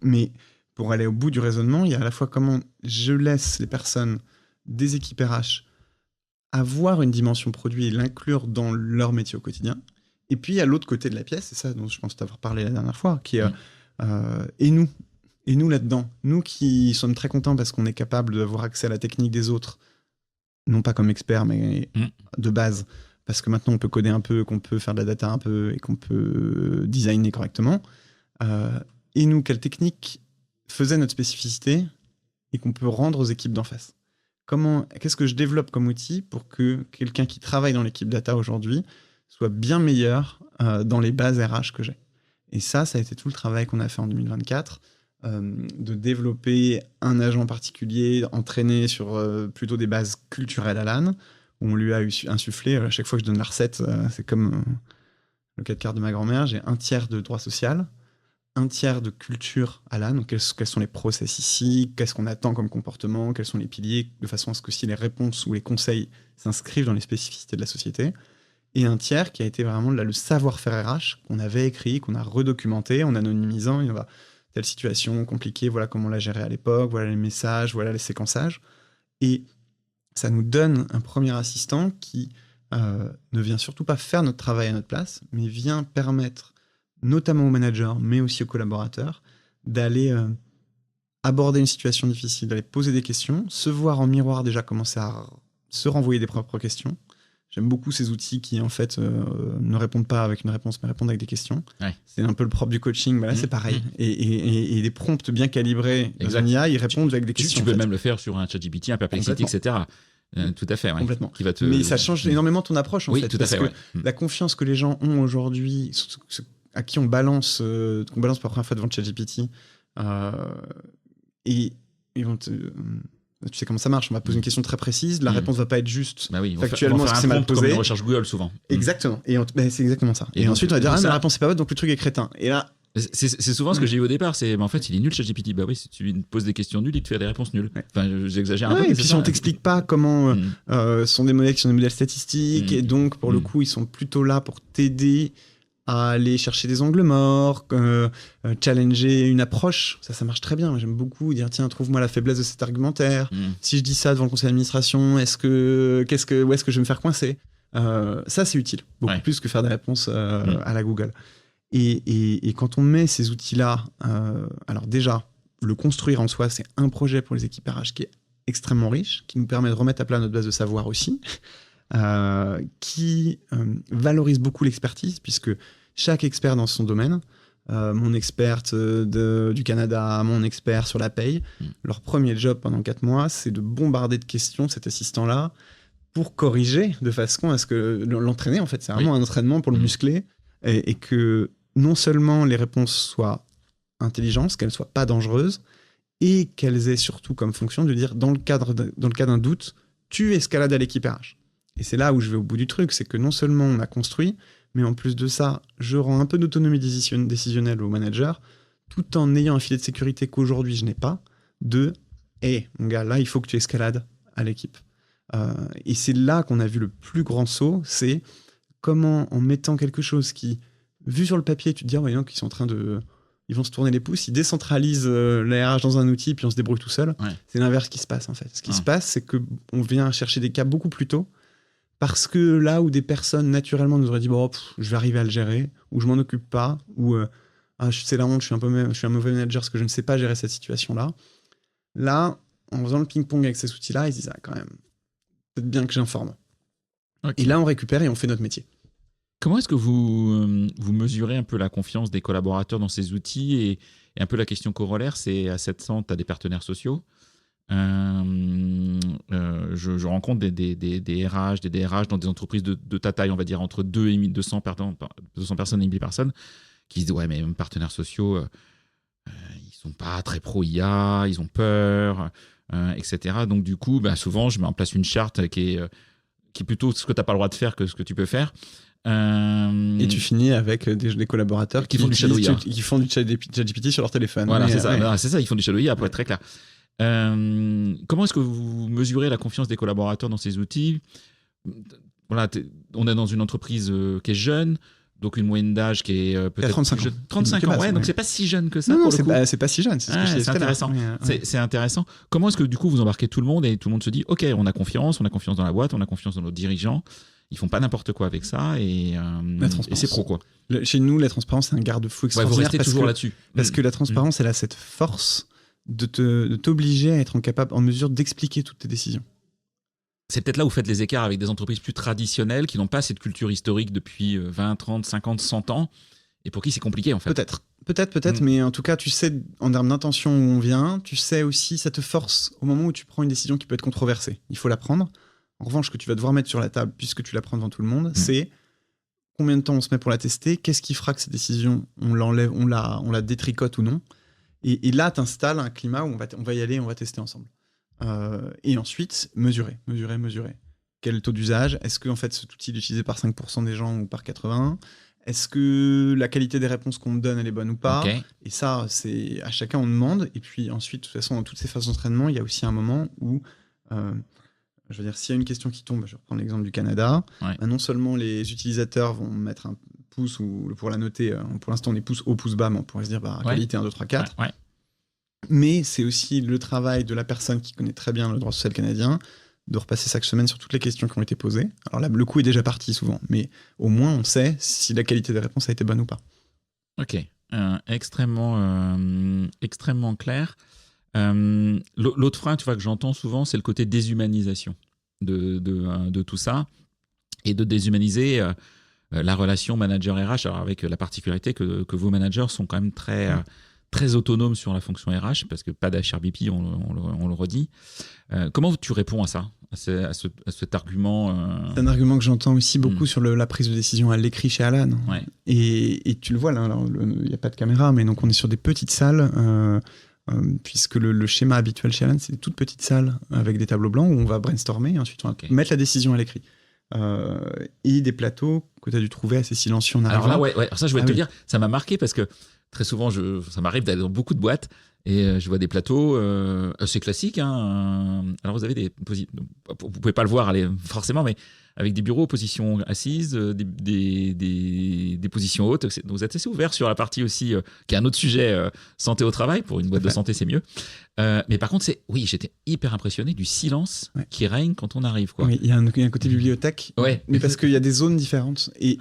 Mais... pour aller au bout du raisonnement, il y a à la fois comment je laisse les personnes des équipes RH avoir une dimension produit et l'inclure dans leur métier au quotidien. Et puis, il y a l'autre côté de la pièce, c'est ça dont je pense t'avoir parlé la dernière fois, qui est et nous là-dedans. Nous qui sommes très contents parce qu'on est capable d'avoir accès à la technique des autres, non pas comme experts, mais de base, parce que maintenant on peut coder un peu, qu'on peut faire de la data un peu et qu'on peut designer correctement. Et nous, quelle technique faisait notre spécificité et qu'on peut rendre aux équipes d'en face. Qu'est-ce que je développe comme outil pour que quelqu'un qui travaille dans l'équipe data aujourd'hui soit bien meilleur dans les bases RH que j'ai. Et ça a été tout le travail qu'on a fait en 2024, de développer un agent particulier entraîné sur plutôt des bases culturelles à l'âne, où on lui a insufflé, à chaque fois que je donne la recette, c'est comme le 4 quarts de ma grand-mère, j'ai 1/3 de droit social, 1/3 de culture à l'âne, donc quels sont les process ici, qu'est-ce qu'on attend comme comportement, quels sont les piliers, de façon à ce que si les réponses ou les conseils s'inscrivent dans les spécificités de la société, et 1/3 qui a été vraiment le savoir-faire RH qu'on avait écrit, qu'on a redocumenté en anonymisant, telle situation compliquée, voilà comment on l'a géré à l'époque, voilà les messages, voilà les séquençages, et ça nous donne un premier assistant qui ne vient surtout pas faire notre travail à notre place, mais vient permettre notamment aux managers, mais aussi aux collaborateurs, d'aller aborder une situation difficile, d'aller poser des questions, se voir en miroir déjà commencer à se renvoyer des propres questions. J'aime beaucoup ces outils qui, en fait, ne répondent pas avec une réponse, mais répondent avec des questions. Ouais. C'est un peu le propre du coaching, mais là, c'est pareil. Et des prompts bien calibrés dans une IA, ils répondent avec des questions. Tu peux même le faire sur un ChatGPT, un Perplexity, etc. Tout à fait, ouais. Complètement. Qui va te... Mais ça change énormément ton approche, en oui, fait. tout à parce fait, que ouais. la confiance que les gens ont aujourd'hui, à qui on balance pour la première fois devant ChatGPT, et ils vont te... Tu sais comment ça marche, on va poser une question très précise, la réponse va pas être juste bah oui, factuellement on va parce que faire c'est mal prompt comme posé. une recherche Google souvent. Exactement. Et c'est exactement ça. Et donc, ensuite, on va dire, donc mais ça- la réponse est pas bonne, donc le truc est crétin. Et là, c'est souvent ce que j'ai eu au départ, c'est en fait il est nul ChatGPT. Bah oui, si tu lui poses des questions nulles, il te fait des réponses nulles. Ouais. Enfin, j'exagère un peu. et mais puis c'est si ça. on t'explique pas comment sont des modèles qui sont des modèles statistiques, et donc pour le coup, ils sont plutôt là pour t'aider à aller chercher des angles morts, challenger une approche. Ça marche très bien. Moi, j'aime beaucoup dire, tiens, trouve-moi la faiblesse de cet argumentaire. Si je dis ça devant le conseil d'administration, où est-ce que je vais me faire coincer? Ça, c'est utile. Beaucoup plus que faire des réponses à la Google. Et quand on met ces outils-là, alors déjà, le construire en soi, c'est un projet pour les équipes RH qui est extrêmement riche, qui nous permet de remettre à plat notre base de savoir aussi, qui valorise beaucoup l'expertise, puisque chaque expert dans son domaine, mon experte du Canada, mon expert sur la paye, leur premier job pendant 4 mois, c'est de bombarder de questions cet assistant-là pour corriger de façon à ce que l'entraîner, en fait, c'est vraiment un entraînement pour le muscler, et que non seulement les réponses soient intelligentes, qu'elles ne soient pas dangereuses, et qu'elles aient surtout comme fonction de dire, dans le cas d'un doute, tu escalades à l'équipe RH. Et c'est là où je vais au bout du truc, c'est que non seulement on a construit, mais en plus de ça, je rends un peu d'autonomie décisionnelle au manager, tout en ayant un filet de sécurité qu'aujourd'hui je n'ai pas, mon gars, là, il faut que tu escalades à l'équipe. Et c'est là qu'on a vu le plus grand saut, c'est comment, en mettant quelque chose qui, vu sur le papier, tu te dis, voyons qu'ils sont en train de... Ils vont se tourner les pouces, ils décentralisent la RH dans un outil, puis on se débrouille tout seul. Ouais. C'est l'inverse qui se passe, en fait. Ce qui se passe, c'est qu'on vient chercher des cas beaucoup plus tôt, parce que là où des personnes, naturellement, nous auraient dit, je vais arriver à le gérer, ou je m'en occupe pas, ou c'est la honte, je suis un mauvais manager parce que je ne sais pas gérer cette situation-là. Là, en faisant le ping-pong avec ces outils-là, ils se disent, quand même, peut-être bien que j'informe. Okay. Et là, on récupère et on fait notre métier. Comment est-ce que vous mesurez un peu la confiance des collaborateurs dans ces outils et un peu la question corollaire, c'est à 700, tu as des partenaires sociaux. Je rencontre des RH, des DRH dans des entreprises de ta taille, on va dire entre 200 personnes et 1000 personnes, qui se disent, ouais, mais même partenaires sociaux, ils sont pas très pro-IA, ils ont peur, etc. Donc du coup, souvent, je mets en place une charte qui est plutôt ce que tu n'as pas le droit de faire que ce que tu peux faire. Et tu finis avec des collaborateurs qui font du shadow IA. Qui font du ChatGPT sur leur téléphone. Voilà, c'est ça, ils font du shadow IA, pour être très clair. Comment est-ce que vous mesurez la confiance des collaborateurs dans ces outils? Voilà, on est dans une entreprise qui est jeune, donc une moyenne d'âge qui est peut-être 35 ans. 35 ans, ouais, donc c'est pas si jeune que ça. Non, c'est pas si jeune. C'est intéressant. C'est intéressant. Comment est-ce que du coup vous embarquez tout le monde et tout le monde se dit, ok, on a confiance dans la boîte, on a confiance dans nos dirigeants. Ils font pas n'importe quoi avec ça et c'est pro, quoi. Chez nous, la transparence, c'est un garde-fou extraordinaire. Vous restez toujours là-dessus. Parce que la transparence, elle a cette force de t'obliger à être en mesure d'expliquer toutes tes décisions. C'est peut-être là où vous faites les écarts avec des entreprises plus traditionnelles qui n'ont pas cette culture historique depuis 20, 30, 50, 100 ans et pour qui c'est compliqué, en fait. Peut-être, mais en tout cas, tu sais en termes d'intention où on vient, tu sais aussi, ça te force au moment où tu prends une décision qui peut être controversée. Il faut la prendre. En revanche, ce que tu vas devoir mettre sur la table, puisque tu la prends devant tout le monde, c'est combien de temps on se met pour la tester, qu'est-ce qui fera que cette décision, on l'enlève, on la détricote ou non. Et là, tu installes un climat où on va y aller, on va tester ensemble. Et ensuite, mesurer. Quel taux d'usage? Est-ce que en fait, cet outil est utilisé par 5% des gens ou par 80%? Est-ce que la qualité des réponses qu'on me donne, elle est bonne ou pas? Et ça, c'est à chacun, on demande. Et puis ensuite, de toute façon, dans toutes ces phases d'entraînement, il y a aussi un moment où... je veux dire, s'il y a une question qui tombe, je reprends l'exemple du Canada, non seulement les utilisateurs vont mettre un pouce ou pour la noter, pour l'instant on est pouce haut, pouce bas, mais on pourrait se dire qualité 1, 2, 3, 4. Mais c'est aussi le travail de la personne qui connaît très bien le droit social canadien de repasser chaque semaine sur toutes les questions qui ont été posées. Alors là, le coup est déjà parti souvent, mais au moins on sait si la qualité des réponses a été bonne ou pas. Ok, extrêmement clair. L'autre frein, tu vois, que j'entends souvent, c'est le côté déshumanisation de tout ça et de déshumaniser la relation manager RH, alors avec la particularité que vos managers sont quand même très très autonome sur la fonction RH, parce que pas d'HRBP, on le redit. Comment tu réponds à ça, à cet argument C'est un argument que j'entends aussi beaucoup sur la prise de décision à l'écrit chez Alan. Ouais. Et tu le vois là, il n'y a pas de caméra, mais donc on est sur des petites salles, puisque le schéma habituel chez Alan, c'est des toutes petites salles avec des tableaux blancs où on va brainstormer, et ensuite on va mettre la décision à l'écrit. Et des plateaux que tu as dû trouver assez silencieux en arrivant. Alors là, alors ça, je voulais te dire, ça m'a marqué parce que très souvent, ça m'arrive d'aller dans beaucoup de boîtes et je vois des plateaux assez classiques. Hein, alors vous avez vous pouvez pas le voir forcément, mais avec des bureaux, positions assises, des positions hautes. Donc vous êtes assez ouvert sur la partie aussi, qui est un autre sujet, santé au travail. Pour une boîte de santé, c'est mieux. Mais par contre, j'étais hyper impressionné du silence qui règne quand on arrive. Quoi. Oui, il y a un côté bibliothèque, mais parce qu'il y a des zones différentes. Et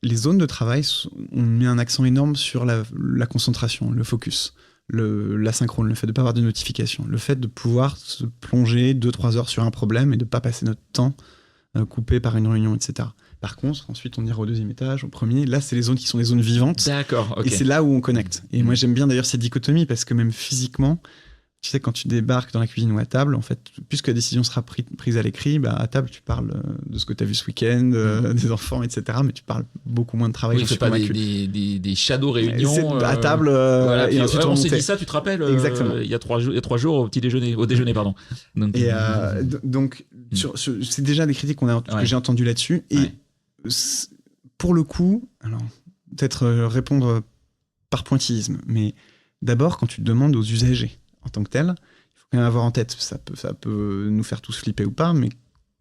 les zones de travail, on met un accent énorme sur la concentration, le focus, l'asynchrone, le fait de ne pas avoir de notification, le fait de pouvoir se plonger 2-3 heures sur un problème et de ne pas passer notre temps coupé par une réunion, etc. Par contre, ensuite, on ira au deuxième étage, au premier. Là, c'est les zones qui sont des zones vivantes. D'accord, ok. Et c'est là où on connecte. Et moi, j'aime bien d'ailleurs cette dichotomie parce que même physiquement, tu sais, quand tu débarques dans la cuisine ou à table, en fait, puisque la décision sera prise à l'écrit, à table, tu parles de ce que tu as vu ce week-end, des enfants, etc. Mais tu parles beaucoup moins de travail. Oui, tu fais pas des shadow réunions. À table, voilà, et ensuite on s'est dit ça, tu te rappelles Exactement. Il y a 3 jours au déjeuner, pardon. Donc, c'est déjà des critiques que j'ai entendues là-dessus. Et pour le coup, alors, peut-être répondre par pointillisme, mais d'abord, quand tu demandes aux usagers, en tant que tel, il faut quand même avoir en tête, ça peut nous faire tous flipper ou pas, mais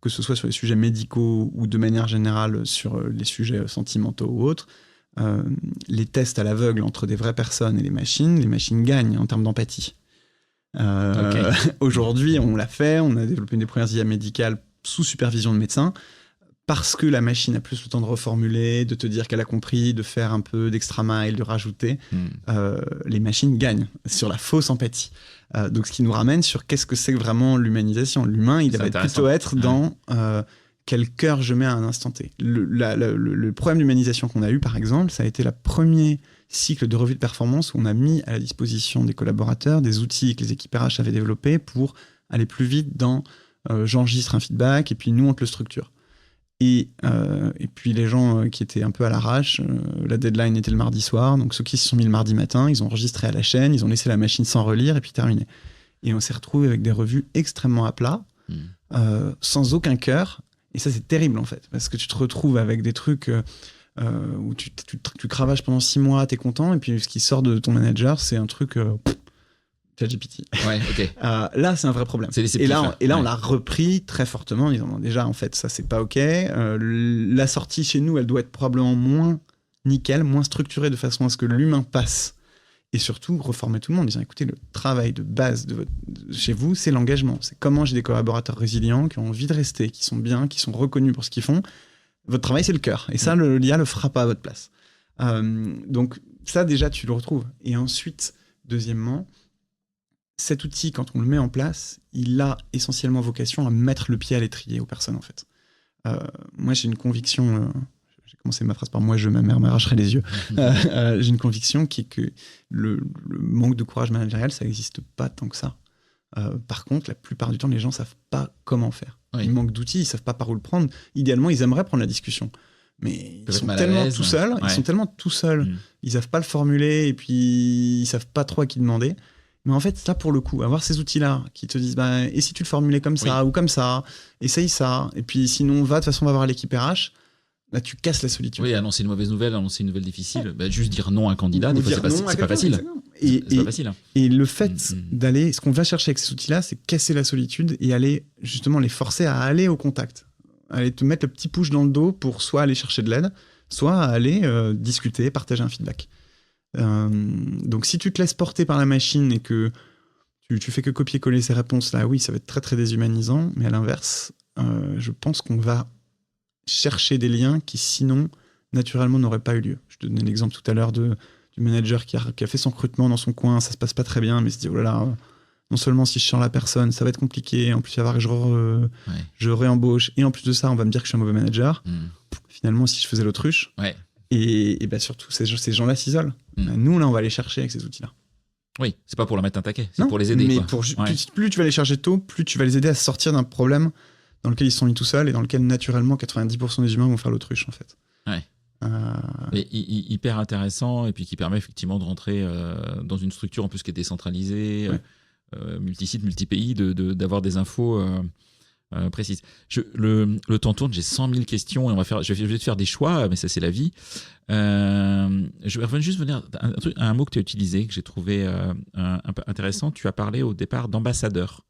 que ce soit sur les sujets médicaux ou de manière générale sur les sujets sentimentaux ou autres, les tests à l'aveugle entre des vraies personnes et les machines gagnent en termes d'empathie. Aujourd'hui, on l'a fait, on a développé une des premières IA médicales sous supervision de médecins, parce que la machine a plus le temps de reformuler, de te dire qu'elle a compris, de faire un peu d'extra mile, de rajouter. Les machines gagnent sur la fausse empathie. Donc, ce qui nous ramène sur qu'est-ce que c'est vraiment l'humanisation. L'humain, il va plutôt être dans quel cœur je mets à un instant T. Le problème d'humanisation qu'on a eu, par exemple, ça a été le premier cycle de revue de performance où on a mis à la disposition des collaborateurs des outils que les équipes RH avaient développés pour aller plus vite dans j'enregistre un feedback et puis nous, on te le structure. Et puis les gens qui étaient un peu à l'arrache, la deadline était le mardi soir, donc ceux qui se sont mis le mardi matin, ils ont enregistré à la chaîne, ils ont laissé la machine sans relire et puis terminé. Et on s'est retrouvé avec des revues extrêmement à plat, sans aucun cœur. Et ça, c'est terrible en fait, parce que tu te retrouves avec des trucs où tu cravaches pendant 6 mois, t'es content, et puis ce qui sort de ton manager, c'est un truc... ChatGPT. Ouais, ok. Là, c'est un vrai problème. Et là, on l'a repris très fortement en disant bon, déjà, en fait, ça, c'est pas OK. La sortie chez nous, elle doit être probablement moins nickel, moins structurée de façon à ce que l'humain passe. Et surtout, reformer tout le monde en disant écoutez, le travail de base chez vous, c'est l'engagement. C'est comment j'ai des collaborateurs résilients qui ont envie de rester, qui sont bien, qui sont reconnus pour ce qu'ils font. Votre travail, c'est le cœur. Et ça, l'IA le fera pas à votre place. Donc, ça, déjà, tu le retrouves. Et ensuite, deuxièmement, cet outil, quand on le met en place, il a essentiellement vocation à mettre le pied à l'étrier aux personnes, en fait. Moi, j'ai une conviction... j'ai commencé ma phrase par « moi, ma mère m'arracherait les yeux ». J'ai une conviction qui est que le manque de courage managérial, ça n'existe pas tant que ça. Par contre, la plupart du temps, les gens ne savent pas comment faire. Oui. Ils manquent d'outils, ils ne savent pas par où le prendre. Idéalement, ils aimeraient prendre la discussion. Mais ils sont tellement tout seuls, ils ne savent pas le formuler et puis ils ne savent pas trop à qui demander. Mais en fait, là, pour le coup, avoir ces outils-là qui te disent et si tu le formulais comme ça ou comme ça, essaye ça, et puis sinon, de toute façon, on va voir l'équipe RH, là, tu casses la solitude. Oui, annoncer une mauvaise nouvelle, annoncer une nouvelle difficile, juste dire non à un candidat, des fois, c'est pas facile. C'est pas facile. Et le fait d'aller, ce qu'on va chercher avec ces outils-là, c'est casser la solitude et aller justement les forcer à aller au contact. Aller te mettre le petit push dans le dos pour soit aller chercher de l'aide, soit aller discuter, partager un feedback. Donc si tu te laisses porter par la machine et que tu fais que copier-coller ces réponses là, oui, ça va être très très déshumanisant, mais à l'inverse, je pense qu'on va chercher des liens qui sinon naturellement n'auraient pas eu lieu. Je te donnais l'exemple tout à l'heure du manager qui a fait son recrutement dans son coin, ça se passe pas très bien, mais il se dit oh là là, non seulement si je change la personne, ça va être compliqué, en plus il va falloir que je réembauche, et en plus de ça on va me dire que je suis un mauvais manager. Finalement si je faisais l'autruche, Et bah, surtout, ces gens-là s'isolent. Nous, là, on va les chercher avec ces outils-là. Oui, c'est pas pour leur mettre un taquet, c'est pour les aider. Mais quoi. Plus tu vas les chercher tôt, plus tu vas les aider à sortir d'un problème dans lequel ils sont mis tout seuls et dans lequel, naturellement, 90% des humains vont faire l'autruche, en fait. Ouais. Mais hyper intéressant, et puis qui permet effectivement de rentrer dans une structure en plus qui est décentralisée, multisite, multi-pays, d'avoir des infos précises. Le temps tourne, j'ai 100 000 questions et je vais te faire des choix, mais ça c'est la vie. Je vais revenir juste à un mot que tu as utilisé, que j'ai trouvé un peu intéressant. Tu as parlé au départ d'ambassadeur.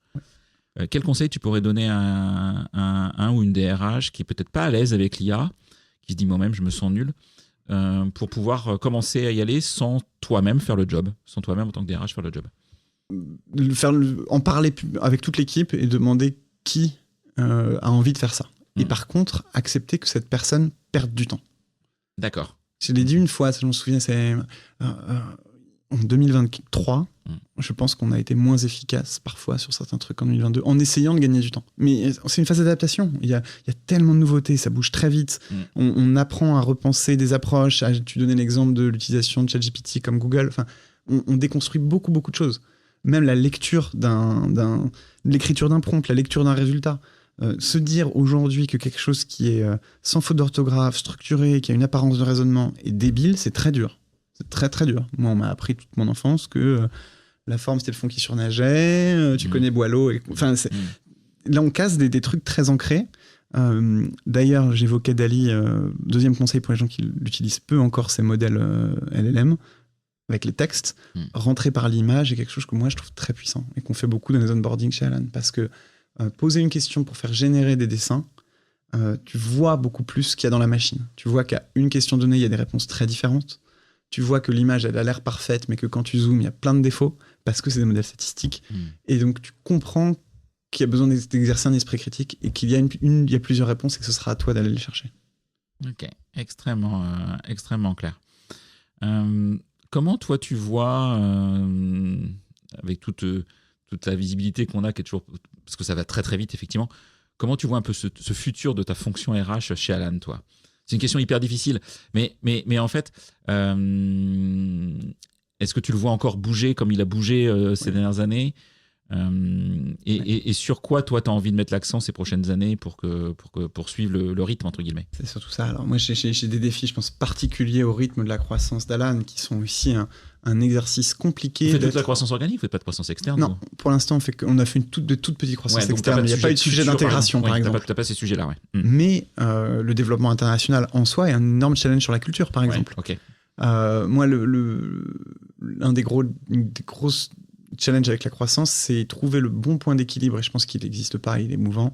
Quel conseil tu pourrais donner à un ou une DRH qui est peut-être pas à l'aise avec l'IA, qui se dit moi-même je me sens nul, pour pouvoir commencer à y aller sans toi-même faire le job, sans toi-même en tant que DRH faire le job? En parler avec toute l'équipe et demander qui a envie de faire ça. Et par contre, accepter que cette personne perde du temps. D'accord. Je l'ai dit une fois, ça je me souviens, c'est en 2023, je pense qu'on a été moins efficace parfois sur certains trucs qu'en 2022, en essayant de gagner du temps. Mais c'est une phase d'adaptation. Il y a tellement de nouveautés, ça bouge très vite. On apprend à repenser des approches. Tu donnais l'exemple de l'utilisation de ChatGPT comme Google. Enfin, on déconstruit beaucoup de choses. Même la lecture l'écriture d'un prompt, la lecture d'un résultat. Se dire aujourd'hui que quelque chose qui est sans faute d'orthographe, structuré, qui a une apparence de raisonnement est débile, c'est très dur. C'est très très dur. Moi, on m'a appris toute mon enfance que la forme c'était le fond qui surnageait, tu connais Boileau. Là, on casse des trucs très ancrés. D'ailleurs, j'évoquais DALL-E, deuxième conseil pour les gens qui l'utilisent peu encore, ces modèles LLM, avec les textes. Rentrer par l'image est quelque chose que moi je trouve très puissant et qu'on fait beaucoup dans les onboarding chez Alan, parce que poser une question pour faire générer des dessins, tu vois beaucoup plus qu'il y a dans la machine. Tu vois qu'à une question donnée, il y a des réponses très différentes. Tu vois que l'image, elle a l'air parfaite, mais que quand tu zoomes, il y a plein de défauts, parce que c'est des modèles statistiques. Et donc, tu comprends qu'il y a besoin d'exercer un esprit critique et qu'il y a, il y a plusieurs réponses et que ce sera à toi d'aller les chercher. Ok, extrêmement clair. Comment, toi, tu vois, avec toute la visibilité qu'on a, qui est toujours, parce que ça va très très vite, effectivement, comment tu vois un peu ce futur de ta fonction RH chez Alan, toi? C'est une question hyper difficile, mais en fait, est-ce que tu le vois encore bouger comme il a bougé ces dernières années, et sur quoi, toi, tu as envie de mettre l'accent ces prochaines années pour suivre le rythme, entre guillemets? C'est surtout ça. Alors moi, j'ai des défis, je pense, particuliers au rythme de la croissance d'Alan, qui sont aussi un exercice compliqué. Vous faites toute la croissance organique, vous faites pas de croissance externe? Non, pour l'instant, on a fait une toute petite croissance externe. Il n'y a pas eu de sujet d'intégration, par exemple. Tu n'as pas ces sujets-là, ouais. Mais le développement international en soi est un énorme challenge sur la culture, par exemple. Ok. Moi, un des gros challenges avec la croissance, c'est trouver le bon point d'équilibre, et je pense qu'il n'existe pas, il est mouvant,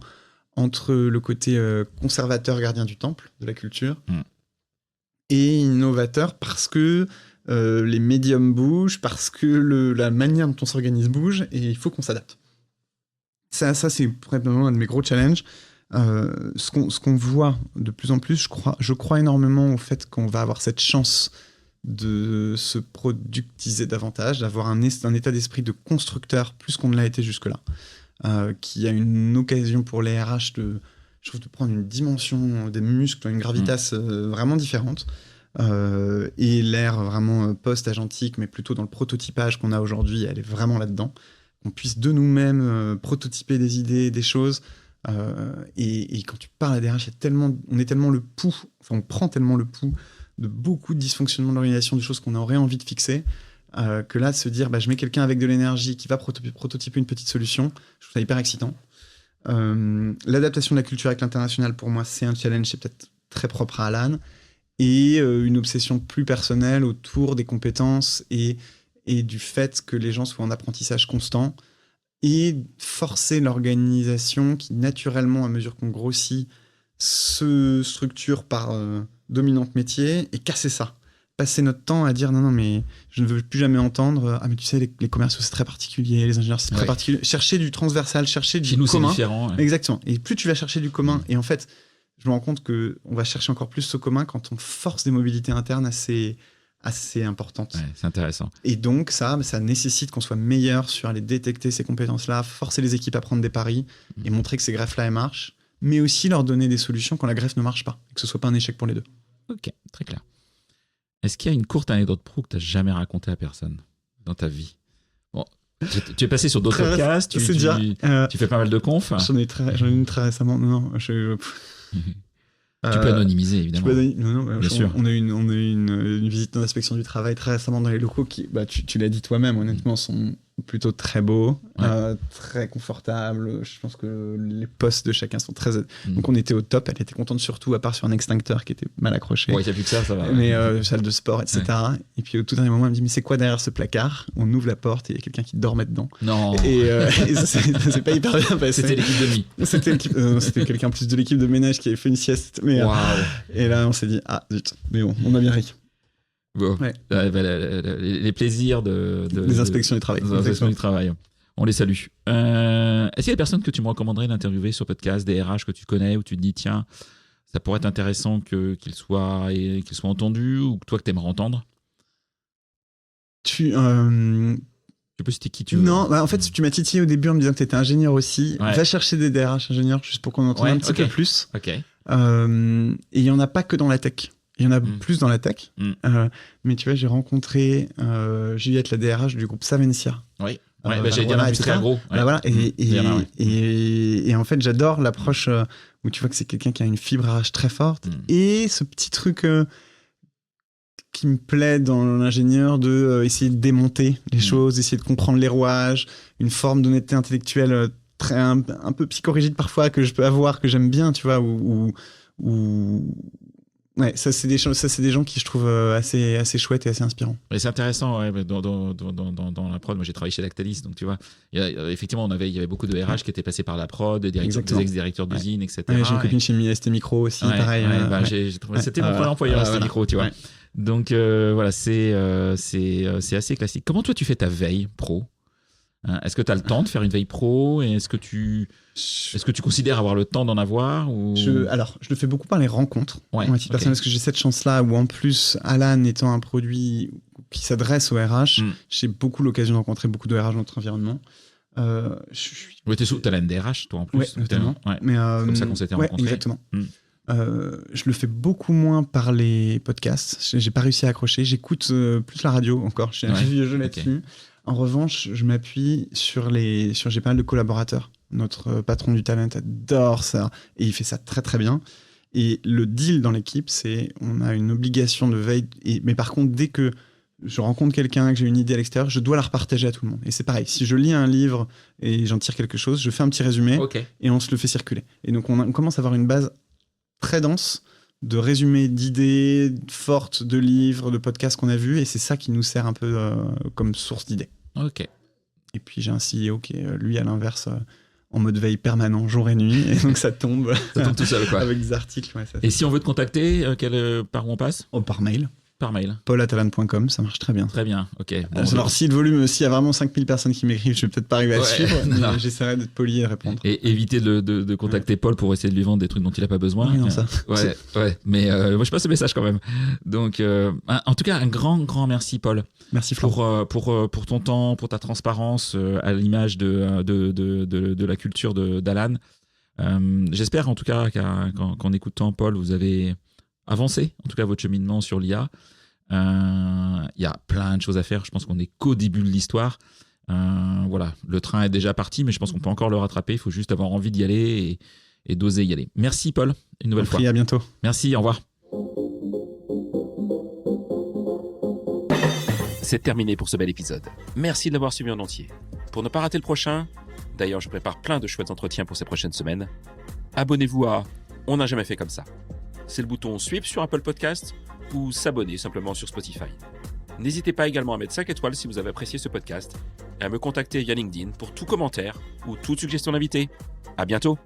entre le côté conservateur, gardien du temple de la culture, et innovateur, parce que les médiums bougent, parce que la manière dont on s'organise bouge, et il faut qu'on s'adapte. Ça c'est probablement un de mes gros challenges. Ce qu'on voit de plus en plus, je crois énormément au fait qu'on va avoir cette chance de se productiser davantage, d'avoir un état d'esprit de constructeur plus qu'on ne l'a été jusque-là, qui a une occasion pour les RH de prendre une dimension des muscles, une gravitas vraiment différente, et l'ère vraiment post-agentique, mais plutôt dans le prototypage qu'on a aujourd'hui, elle est vraiment là-dedans, qu'on puisse de nous-mêmes prototyper des idées, des choses. Et quand tu parles à des RH, on prend tellement le pouls de beaucoup de dysfonctionnements de l'organisation, de choses qu'on aurait envie de fixer, que là, de se dire, je mets quelqu'un avec de l'énergie qui va prototyper une petite solution, je trouve ça hyper excitant. L'adaptation de la culture avec l'international, pour moi, c'est un challenge, c'est peut-être très propre à Alan, et une obsession plus personnelle autour des compétences et du fait que les gens soient en apprentissage constant, et forcer l'organisation qui, naturellement, à mesure qu'on grossit, se structure par dominante métier, et casser ça. Passer notre temps à dire non, mais je ne veux plus jamais entendre mais tu sais, les commerciaux, c'est très particulier, les ingénieurs, c'est très particulier. Chercher du transversal, chercher du commun. C'est différent. Ouais. Exactement. Et plus tu vas chercher du commun, et en fait, je me rends compte qu'on va chercher encore plus ce commun quand on force des mobilités internes assez importantes. Ouais, c'est intéressant. Et donc, ça nécessite qu'on soit meilleur sur aller détecter ces compétences-là, forcer les équipes à prendre des paris et montrer que ces greffes-là, elles marchent, mais aussi leur donner des solutions quand la greffe ne marche pas, et que ce soit pas un échec pour les deux. Ok, très clair. Est-ce qu'il y a une courte anecdote pro que tu n'as jamais racontée à personne dans ta vie? Bon, tu es passé sur d'autres podcasts, tu fais pas mal de confs. J'en ai une très récemment. Non, tu peux anonymiser, évidemment. Bien sûr. On a eu une visite d'inspection du travail très récemment dans les locaux qui, tu l'as dit toi-même, honnêtement, sont plutôt très beaux, très confortables. Je pense que les postes de chacun sont très... Donc on était au top. Elle était contente surtout, à part sur un extincteur qui était mal accroché. Ouais, il n'y a plus que ça va. Mais salle de sport, etc. Ouais. Et puis au tout dernier moment, elle me dit, mais c'est quoi derrière ce placard? On ouvre la porte et il y a quelqu'un qui dormait dedans. Non. Et ça c'est pas hyper bien passé. C'était l'équipe de nuit. C'était quelqu'un plus de l'équipe de ménage qui avait fait une sieste. Mais, et là, on s'est dit, ah zut, mais bon, on a bien ri. Bon. Ouais. Les plaisirs des inspections du travail. Des inspections du travail. On les salue. Est-ce qu'il y a des personnes que tu me recommanderais d'interviewer sur podcast, des RH que tu connais, où tu te dis, tiens, ça pourrait être intéressant qu'ils soient entendus, ou toi que tu aimerais entendre? Tu peux citer qui tu veux. Non, en fait, tu m'as titillé au début en me disant que tu étais ingénieur aussi. Va chercher des DRH ingénieurs juste pour qu'on entende un petit peu plus. Ok. Et il n'y en a pas que dans la tech. Il y en a plus dans la tech. Mais tu vois, j'ai rencontré Juliette, la DRH du groupe Savencia. Oui. J'allais dire industriel gros. Voilà. Et en fait, j'adore l'approche où tu vois que c'est quelqu'un qui a une fibre RH très forte. Et ce petit truc qui me plaît dans l'ingénieur de essayer de démonter les choses, essayer de comprendre les rouages, une forme d'honnêteté intellectuelle un peu psychorigide parfois que je peux avoir, que j'aime bien, tu vois, ouais, ça c'est des gens qui je trouve assez chouettes et assez inspirants. Et c'est intéressant dans la prod. Moi j'ai travaillé chez Lactalis, donc tu vois, effectivement il y avait beaucoup de RH qui étaient passés par la prod, des ex-directeurs d'usine, etc. Ouais, j'ai une copine chez ST Micro aussi, pareil. C'était mon premier employeur, ST Micro, tu vois. Donc voilà, c'est assez classique. Comment toi tu fais ta veille pro? Est-ce que tu as le temps de faire une veille pro? Et est-ce que tu considères avoir le temps d'en avoir ou... Alors, je le fais beaucoup par les rencontres. Parce que j'ai cette chance-là où, en plus, Alan étant un produit qui s'adresse aux RH, j'ai beaucoup l'occasion de rencontrer beaucoup de RH dans notre environnement. Tu as l'AN DRH, toi, en plus. Oui, notamment. Mais c'est comme ça qu'on s'était rencontrés. Exactement. Je le fais beaucoup moins par les podcasts. J'ai pas réussi à accrocher. J'écoute plus la radio encore. Je suis un vieux jeu là-dessus. En revanche, je m'appuie sur j'ai pas mal de collaborateurs. Notre patron du talent adore ça et il fait ça très très bien. Et le deal dans l'équipe, c'est on a une obligation de veille. Mais par contre, dès que je rencontre quelqu'un, que j'ai une idée à l'extérieur, je dois la repartager à tout le monde. Et c'est pareil. Si je lis un livre et j'en tire quelque chose, je fais un petit résumé et on se le fait circuler. Et donc on commence à avoir une base très dense de résumés d'idées fortes, de livres, de podcasts qu'on a vus, et c'est ça qui nous sert un peu comme source d'idées. Ok. Et puis j'ai un CEO qui est, lui, à l'inverse, en mode veille permanent, jour et nuit, et donc ça tombe. Ça tombe tout seul, quoi. Avec des articles. Et si on veut te contacter, par où on passe? Par mail. Par mail. paul@alan.com, ça marche très bien. Très bien, ok. Bon, alors, si le volume, s'il y a vraiment 5000 personnes qui m'écrivent, je vais peut-être pas arriver à suivre, mais j'essaierai d'être poli et de répondre. Et éviter de contacter Paul pour essayer de lui vendre des trucs dont il n'a pas besoin. Oui, non, ça. Mais moi, je passe le message quand même. Donc, en tout cas, un grand merci, Paul. Merci, Florent. Pour ton temps, pour ta transparence à l'image de la culture d'Alan. J'espère, en tout cas, qu'en écoutant Paul, vous avez avancé, en tout cas, votre cheminement sur l'IA. Il y a plein de choses à faire. Je pense qu'on n'est qu'au début de l'histoire. Voilà, le train est déjà parti, mais je pense qu'on peut encore le rattraper. Il faut juste avoir envie d'y aller et d'oser y aller. Merci, Paul, une nouvelle fois. À bientôt. Merci, au revoir. C'est terminé pour ce bel épisode. Merci de l'avoir suivi en entier. Pour ne pas rater le prochain, d'ailleurs, je prépare plein de chouettes entretiens pour ces prochaines semaines, abonnez-vous à On n'a jamais fait comme ça. C'est le bouton Suivre sur Apple Podcast ou s'abonner simplement sur Spotify. N'hésitez pas également à mettre 5 étoiles si vous avez apprécié ce podcast et à me contacter via LinkedIn pour tout commentaire ou toute suggestion d'invité. À bientôt!